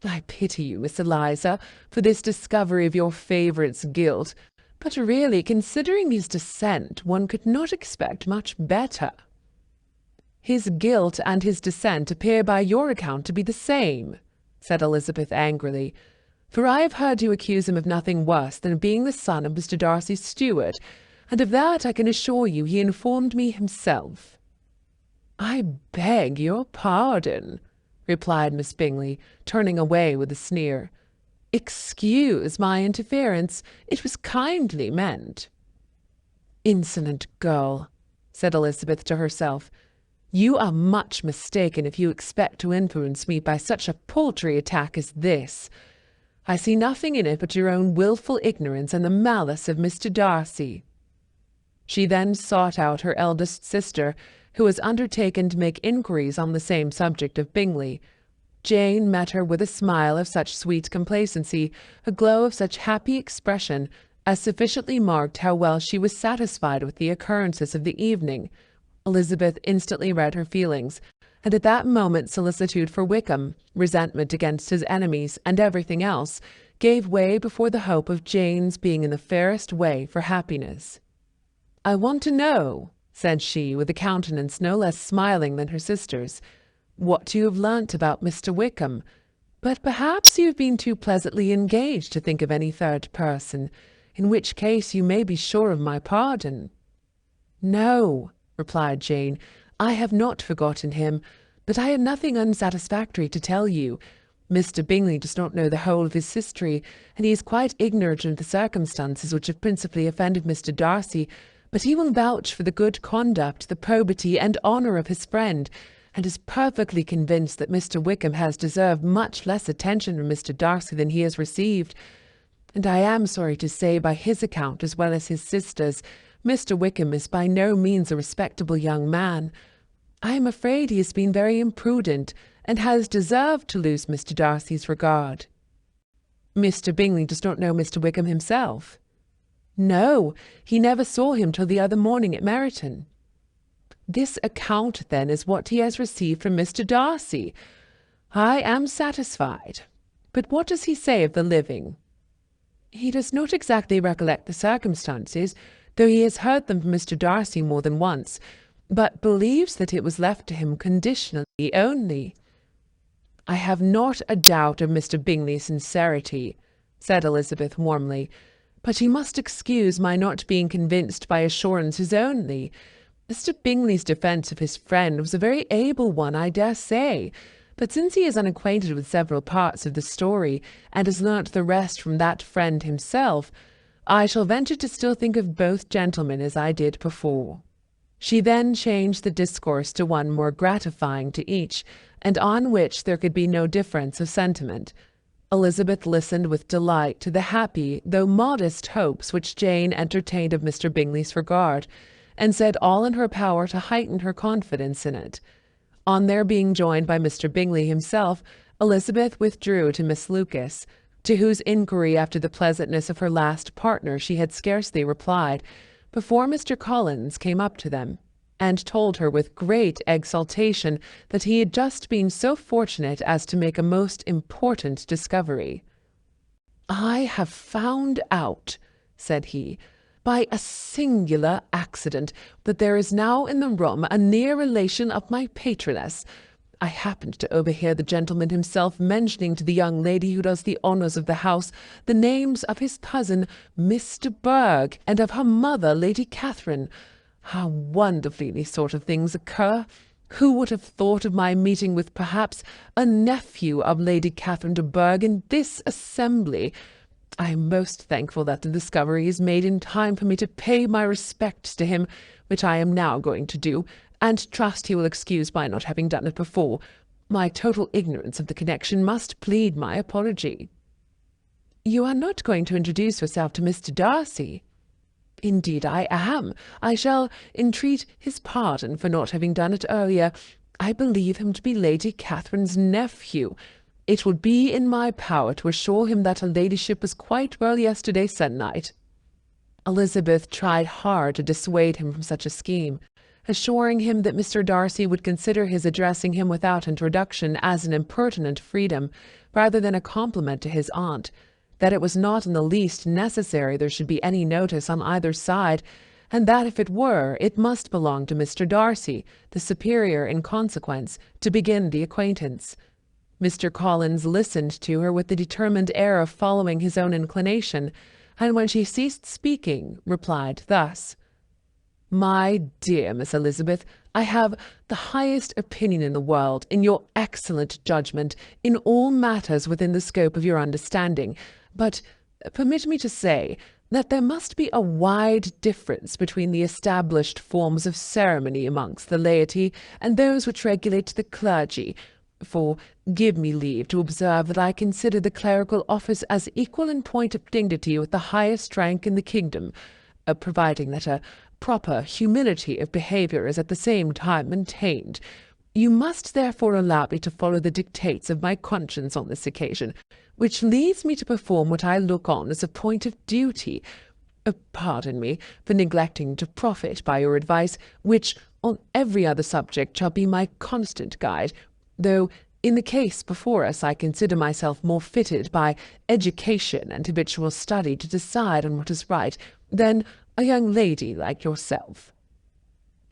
I pity you, Miss Eliza, for this discovery of your favourite's guilt, but really, considering his descent, one could not expect much better." "His guilt and his descent appear by your account to be the same," said Elizabeth angrily, "for I have heard you accuse him of nothing worse than being the son of Mr. Darcy's steward, and of that I can assure you he informed me himself." "I beg your pardon," replied Miss Bingley, turning away with a sneer. "Excuse my interference. It was kindly meant." "Insolent girl," said Elizabeth to herself. "You are much mistaken if you expect to influence me by such a paltry attack as this. I see nothing in it but your own wilful ignorance and the malice of Mr. Darcy." She then sought out her eldest sister, who was undertaken to make inquiries on the same subject of Bingley. Jane met her with a smile of such sweet complacency, a glow of such happy expression, as sufficiently marked how well she was satisfied with the occurrences of the evening. Elizabeth instantly read her feelings, and at that moment solicitude for Wickham, resentment against his enemies, and everything else, gave way before the hope of Jane's being in the fairest way for happiness. "I want to know," said she, with a countenance no less smiling than her sister's, "what you have learnt about Mr. Wickham, but perhaps you have been too pleasantly engaged to think of any third person, in which case you may be sure of my pardon." "No," replied Jane, "I have not forgotten him, but I have nothing unsatisfactory to tell you. Mr. Bingley does not know the whole of his history, and he is quite ignorant of the circumstances which have principally offended Mr. Darcy, but he will vouch for the good conduct, the probity, and honour of his friend, and is perfectly convinced that Mr. Wickham has deserved much less attention from Mr. Darcy than he has received. And I am sorry to say, by his account as well as his sister's, Mr. Wickham is by no means a respectable young man. I am afraid he has been very imprudent, and has deserved to lose Mr. Darcy's regard." "Mr. Bingley does not know Mr. Wickham himself?" "No, he never saw him till the other morning at Meryton." "This account, then, is what he has received from Mr. Darcy. I am satisfied. But what does he say of the living?" "He does not exactly recollect the circumstances, though he has heard them from Mr. Darcy more than once, but believes that it was left to him conditionally only." "I have not a doubt of Mr. Bingley's sincerity," said Elizabeth warmly. "But you must excuse my not being convinced by assurances only. Mr. Bingley's defence of his friend was a very able one, I dare say, but since he is unacquainted with several parts of the story, and has learnt the rest from that friend himself, I shall venture to still think of both gentlemen as I did before." She then changed the discourse to one more gratifying to each, and on which there could be no difference of sentiment. Elizabeth listened with delight to the happy, though modest, hopes which Jane entertained of Mr. Bingley's regard, and said all in her power to heighten her confidence in it. On their being joined by Mr. Bingley himself, Elizabeth withdrew to Miss Lucas, to whose inquiry after the pleasantness of her last partner she had scarcely replied, before Mr. Collins came up to them, and told her with great exultation that he had just been so fortunate as to make a most important discovery. "I have found out," said he, "by a singular accident, that there is now in the room a near relation of my patroness. I happened to overhear the gentleman himself mentioning to the young lady who does the honours of the house the names of his cousin, Miss de Bourgh, and of her mother, Lady Catherine. How wonderfully these sort of things occur! Who would have thought of my meeting with perhaps a nephew of Lady Catherine de Bourgh in this assembly? I am most thankful that the discovery is made in time for me to pay my respects to him, which I am now going to do, and trust he will excuse my not having done it before. My total ignorance of the connection must plead my apology." "You are not going to introduce yourself to Mr. Darcy?" "Indeed I am. I shall entreat his pardon for not having done it earlier. I believe him to be Lady Catherine's nephew. It will be in my power to assure him that her ladyship was quite well yesterday se'nnight." Elizabeth tried hard to dissuade him from such a scheme, assuring him that Mr. Darcy would consider his addressing him without introduction as an impertinent freedom, rather than a compliment to his aunt, that it was not in the least necessary there should be any notice on either side, and that if it were, it must belong to Mr. Darcy, the superior in consequence, to begin the acquaintance. Mr. Collins listened to her with the determined air of following his own inclination, and when she ceased speaking, replied thus: "My dear Miss Elizabeth, I have the highest opinion in the world, in your excellent judgment, in all matters within the scope of your understanding, but permit me to say that there must be a wide difference between the established forms of ceremony amongst the laity and those which regulate the clergy, for give me leave to observe that I consider the clerical office as equal in point of dignity with the highest rank in the kingdom, providing that a proper humility of behaviour is at the same time maintained. You must therefore allow me to follow the dictates of my conscience on this occasion, which leads me to perform what I look on as a point of duty. Pardon me for neglecting to profit by your advice, which on every other subject shall be my constant guide, though in the case before us I consider myself more fitted by education and habitual study to decide on what is right than a young lady like yourself."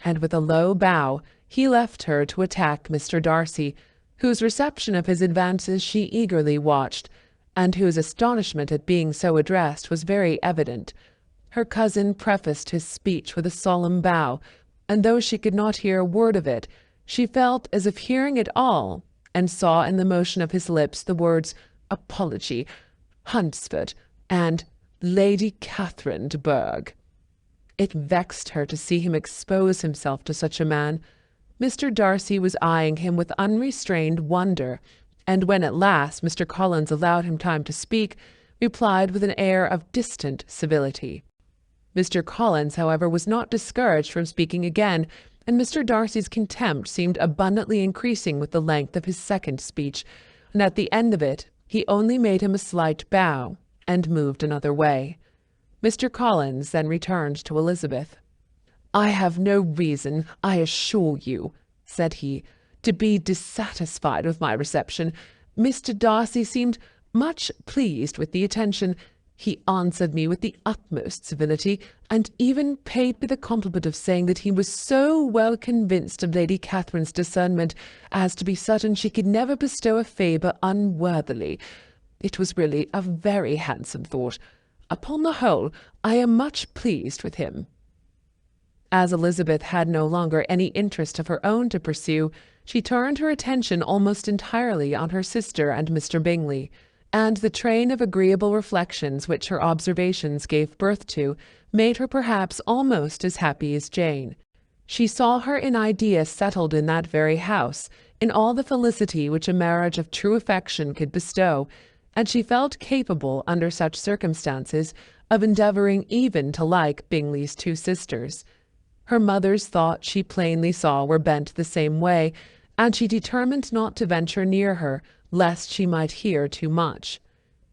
And with a low bow he left her to attack Mr. Darcy, whose reception of his advances she eagerly watched, and whose astonishment at being so addressed was very evident. Her cousin prefaced his speech with a solemn bow, and though she could not hear a word of it, she felt as if hearing it all, and saw in the motion of his lips the words apology, Hunsford, and Lady Catherine de Bourgh. It vexed her to see him expose himself to such a man. Mr. Darcy was eyeing him with unrestrained wonder, and when at last Mr. Collins allowed him time to speak, replied with an air of distant civility. Mr. Collins, however, was not discouraged from speaking again, and Mr. Darcy's contempt seemed abundantly increasing with the length of his second speech, and at the end of it he only made him a slight bow, and moved another way. Mr. Collins then returned to Elizabeth. "I have no reason, I assure you," said he, "to be dissatisfied with my reception. Mr. Darcy seemed much pleased with the attention. He answered me with the utmost civility, and even paid me the compliment of saying that he was so well convinced of Lady Catherine's discernment as to be certain she could never bestow a favour unworthily. It was really a very handsome thought. Upon the whole, I am much pleased with him." As Elizabeth had no longer any interest of her own to pursue, she turned her attention almost entirely on her sister and Mr. Bingley, and the train of agreeable reflections which her observations gave birth to made her perhaps almost as happy as Jane. She saw her in idea settled in that very house, in all the felicity which a marriage of true affection could bestow, and she felt capable, under such circumstances, of endeavouring even to like Bingley's two sisters. Her mother's thoughts she plainly saw were bent the same way, and she determined not to venture near her, lest she might hear too much.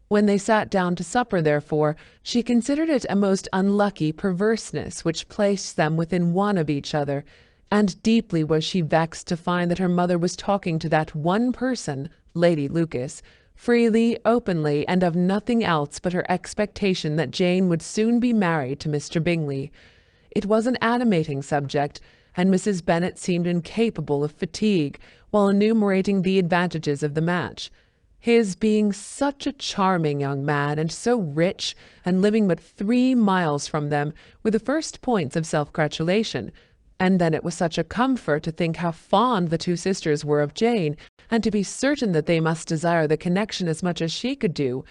When they sat down to supper, therefore, she considered it a most unlucky perverseness which placed them within one of each other, and deeply was she vexed to find that her mother was talking to that one person, Lady Lucas, freely, openly, and of nothing else but her expectation that Jane would soon be married to Mr. Bingley. It was an animating subject, and Mrs. Bennet seemed incapable of fatigue while enumerating the advantages of the match. His being such a charming young man, and so rich, and living but 3 miles from them, were the first points of self-gratulation. And then it was such a comfort to think how fond the two sisters were of Jane, and to be certain that they must desire the connection as much as she could do.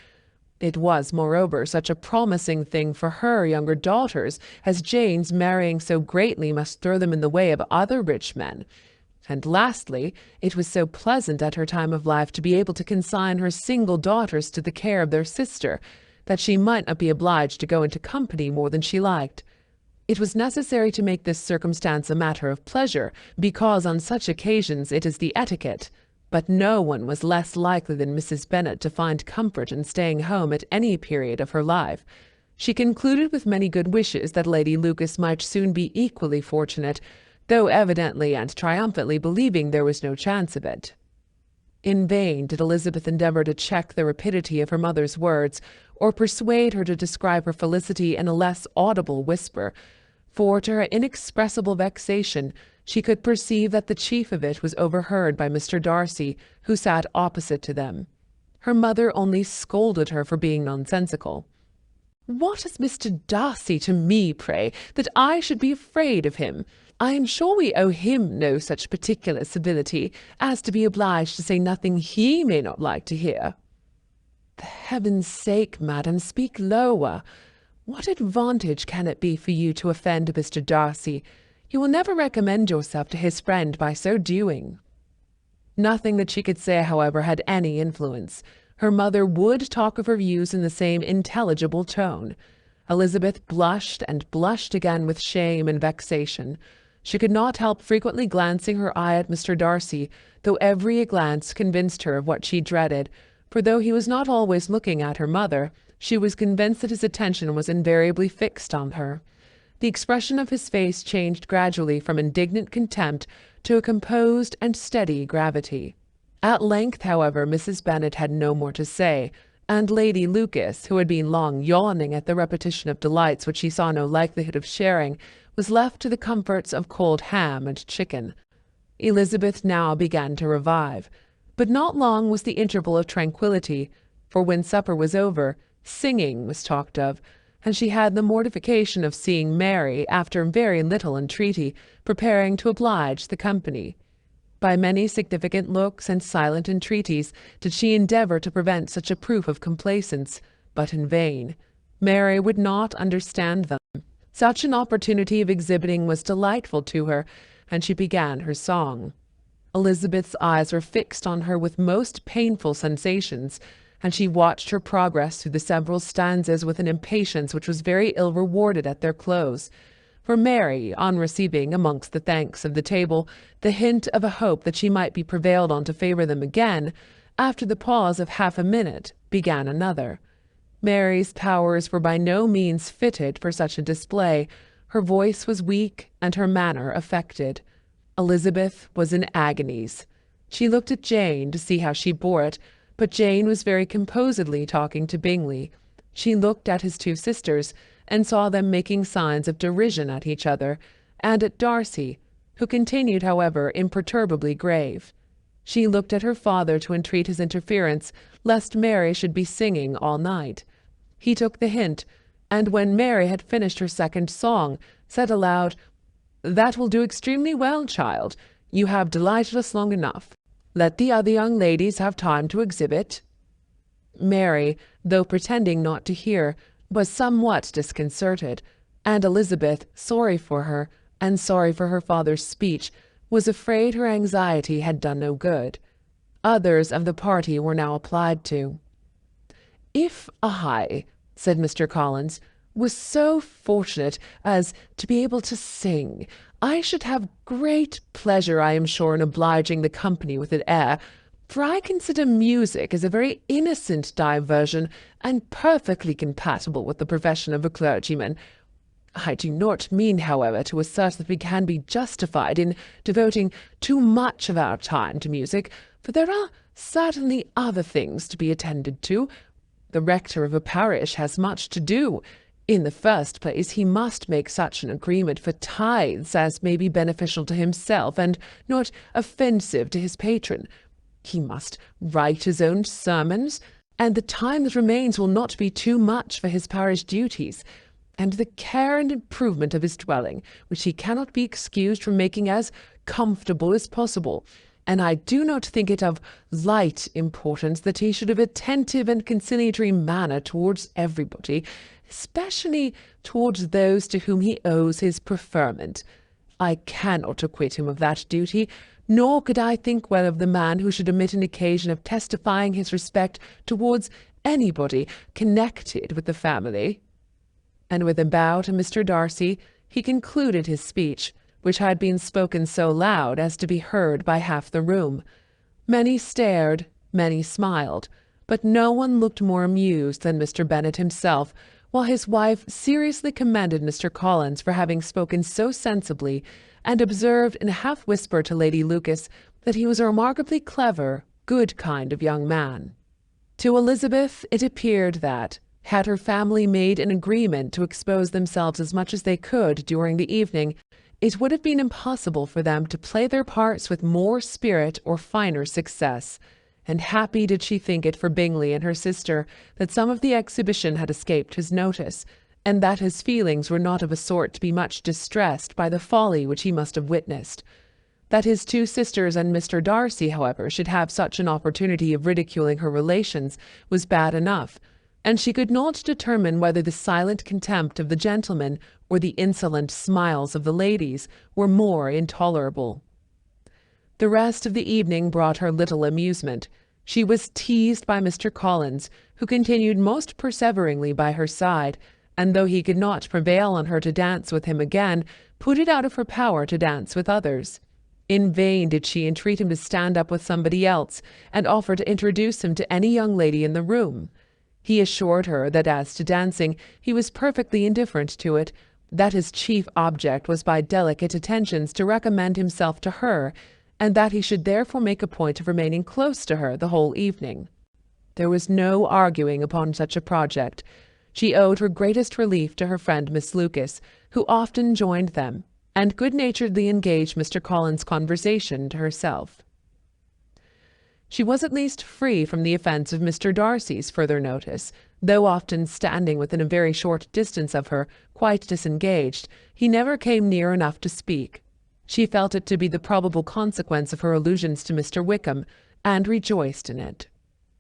It was, moreover, such a promising thing for her younger daughters, as Jane's marrying so greatly must throw them in the way of other rich men. And lastly, it was so pleasant at her time of life to be able to consign her single daughters to the care of their sister, that she might not be obliged to go into company more than she liked. It was necessary to make this circumstance a matter of pleasure, because on such occasions it is the etiquette. But no one was less likely than Mrs. Bennet to find comfort in staying home at any period of her life. She concluded with many good wishes that Lady Lucas might soon be equally fortunate, though evidently and triumphantly believing there was no chance of it. In vain did Elizabeth endeavour to check the rapidity of her mother's words, or persuade her to describe her felicity in a less audible whisper, for to her inexpressible vexation she could perceive that the chief of it was overheard by Mr. Darcy, who sat opposite to them. Her mother only scolded her for being nonsensical. "What is Mr. Darcy to me, pray, that I should be afraid of him? I am sure we owe him no such particular civility as to be obliged to say nothing he may not like to hear." "For heaven's sake, madam, speak lower. What advantage can it be for you to offend Mr. Darcy? You will never recommend yourself to his friend by so doing." Nothing that she could say, however, had any influence. Her mother would talk of her views in the same intelligible tone. Elizabeth blushed and blushed again with shame and vexation. She could not help frequently glancing her eye at Mr. Darcy, though every glance convinced her of what she dreaded, for though he was not always looking at her mother, she was convinced that his attention was invariably fixed on her. The expression of his face changed gradually from indignant contempt to a composed and steady gravity. At length, however, Mrs. Bennet had no more to say, and Lady Lucas, who had been long yawning at the repetition of delights which she saw no likelihood of sharing, was left to the comforts of cold ham and chicken. Elizabeth now began to revive, but not long was the interval of tranquillity, for when supper was over, singing was talked of, and she had the mortification of seeing Mary, after very little entreaty, preparing to oblige the company. By many significant looks and silent entreaties did she endeavour to prevent such a proof of complaisance, but in vain. Mary would not understand them. Such an opportunity of exhibiting was delightful to her, and she began her song. Elizabeth's eyes were fixed on her with most painful sensations, and she watched her progress through the several stanzas with an impatience which was very ill rewarded at their close. For Mary, on receiving, amongst the thanks of the table, the hint of a hope that she might be prevailed on to favour them again, after the pause of half a minute, began another. Mary's powers were by no means fitted for such a display. Her voice was weak, and her manner affected. Elizabeth was in agonies. She looked at Jane to see how she bore it, but Jane was very composedly talking to Bingley. She looked at his two sisters, and saw them making signs of derision at each other, and at Darcy, who continued, however, imperturbably grave. She looked at her father to entreat his interference, lest Mary should be singing all night. He took the hint, and when Mary had finished her second song, said aloud, "That will do extremely well, child. You have delighted us long enough. Let the other young ladies have time to exhibit." Mary, though pretending not to hear, was somewhat disconcerted, and Elizabeth, sorry for her, and sorry for her father's speech, was afraid her anxiety had done no good. Others of the party were now applied to. "If I," said Mr. Collins, "was so fortunate as to be able to sing, I should have great pleasure, I am sure, in obliging the company with an air, for I consider music as a very innocent diversion, and perfectly compatible with the profession of a clergyman. I do not mean, however, to assert that we can be justified in devoting too much of our time to music, for there are certainly other things to be attended to. The rector of a parish has much to do. In the first place, he must make such an agreement for tithes as may be beneficial to himself and not offensive to his patron. He must write his own sermons, and the time that remains will not be too much for his parish duties, and the care and improvement of his dwelling, which he cannot be excused from making as comfortable as possible. And I do not think it of light importance that he should have attentive and conciliatory manner towards everybody, especially towards those to whom he owes his preferment. I cannot acquit him of that duty, nor could I think well of the man who should omit an occasion of testifying his respect towards anybody connected with the family." And with a bow to Mr. Darcy, he concluded his speech, which had been spoken so loud as to be heard by half the room. Many stared, many smiled, but no one looked more amused than Mr. Bennet himself, while his wife seriously commended Mr. Collins for having spoken so sensibly, and observed in a half-whisper to Lady Lucas that he was a remarkably clever, good kind of young man. To Elizabeth it appeared that, had her family made an agreement to expose themselves as much as they could during the evening, it would have been impossible for them to play their parts with more spirit or finer success, and happy did she think it for Bingley and her sister that some of the exhibition had escaped his notice, and that his feelings were not of a sort to be much distressed by the folly which he must have witnessed. That his two sisters and Mr. Darcy, however, should have such an opportunity of ridiculing her relations was bad enough, and she could not determine whether the silent contempt of the gentlemen or the insolent smiles of the ladies were more intolerable. The rest of the evening brought her little amusement. She was teased by Mr. Collins, who continued most perseveringly by her side, and though he could not prevail on her to dance with him again, put it out of her power to dance with others. In vain did she entreat him to stand up with somebody else, and offer to introduce him to any young lady in the room. He assured her that as to dancing, he was perfectly indifferent to it, that his chief object was by delicate attentions to recommend himself to her, and that he should therefore make a point of remaining close to her the whole evening. There was no arguing upon such a project. She owed her greatest relief to her friend Miss Lucas, who often joined them, and good-naturedly engaged Mr. Collins' conversation to herself. She was at least free from the offence of Mr. Darcy's further notice, though often standing within a very short distance of her, quite disengaged, he never came near enough to speak. She felt it to be the probable consequence of her allusions to Mr. Wickham, and rejoiced in it.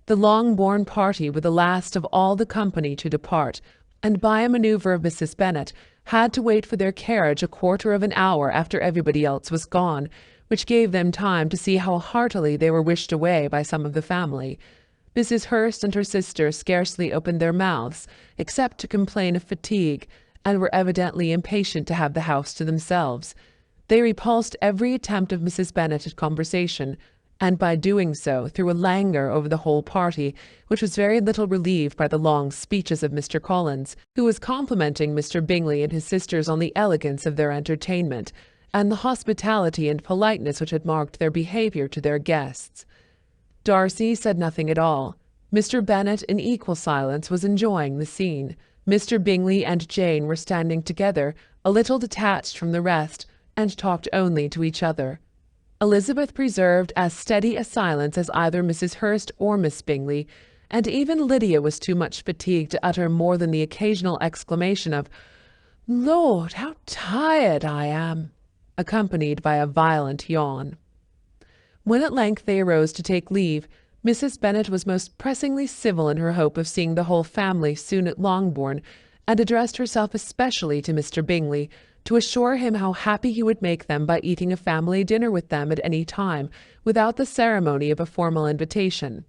The long-born party were the last of all the company to depart, and by a manoeuvre of Mrs. Bennet, had to wait for their carriage a quarter of an hour after everybody else was gone, which gave them time to see how heartily they were wished away by some of the family. Mrs. Hurst and her sister scarcely opened their mouths, except to complain of fatigue, and were evidently impatient to have the house to themselves. They repulsed every attempt of Mrs. Bennet at conversation, and by doing so threw a languor over the whole party, which was very little relieved by the long speeches of Mr. Collins, who was complimenting Mr. Bingley and his sisters on the elegance of their entertainment, and the hospitality and politeness which had marked their behaviour to their guests. Darcy said nothing at all. Mr. Bennet, in equal silence, was enjoying the scene. Mr. Bingley and Jane were standing together, a little detached from the rest, and talked only to each other. Elizabeth preserved as steady a silence as either Mrs. Hurst or Miss Bingley, and even Lydia was too much fatigued to utter more than the occasional exclamation of, "Lord, how tired I am!" accompanied by a violent yawn. When at length they arose to take leave, Mrs. Bennet was most pressingly civil in her hope of seeing the whole family soon at Longbourn, and addressed herself especially to Mr. Bingley, to assure him how happy he would make them by eating a family dinner with them at any time, without the ceremony of a formal invitation.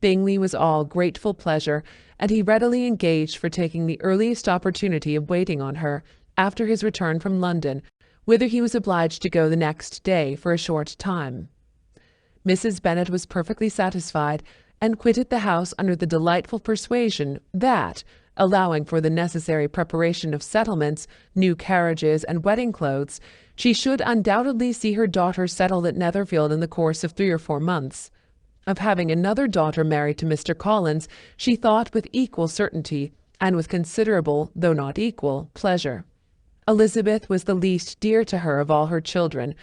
Bingley was all grateful pleasure, and he readily engaged for taking the earliest opportunity of waiting on her, after his return from London, whither he was obliged to go the next day for a short time. Mrs. Bennet was perfectly satisfied, and quitted the house under the delightful persuasion that, allowing for the necessary preparation of settlements, new carriages, and wedding clothes, she should undoubtedly see her daughter settled at Netherfield in the course of 3 or 4 months. Of having another daughter married to Mr. Collins, she thought with equal certainty, and with considerable, though not equal, pleasure. Elizabeth was the least dear to her of all her children,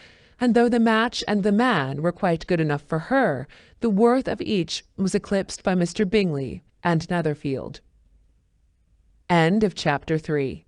and though the match and the man were quite good enough for her, the worth of each was eclipsed by Mr. Bingley and Netherfield. End of chapter 3.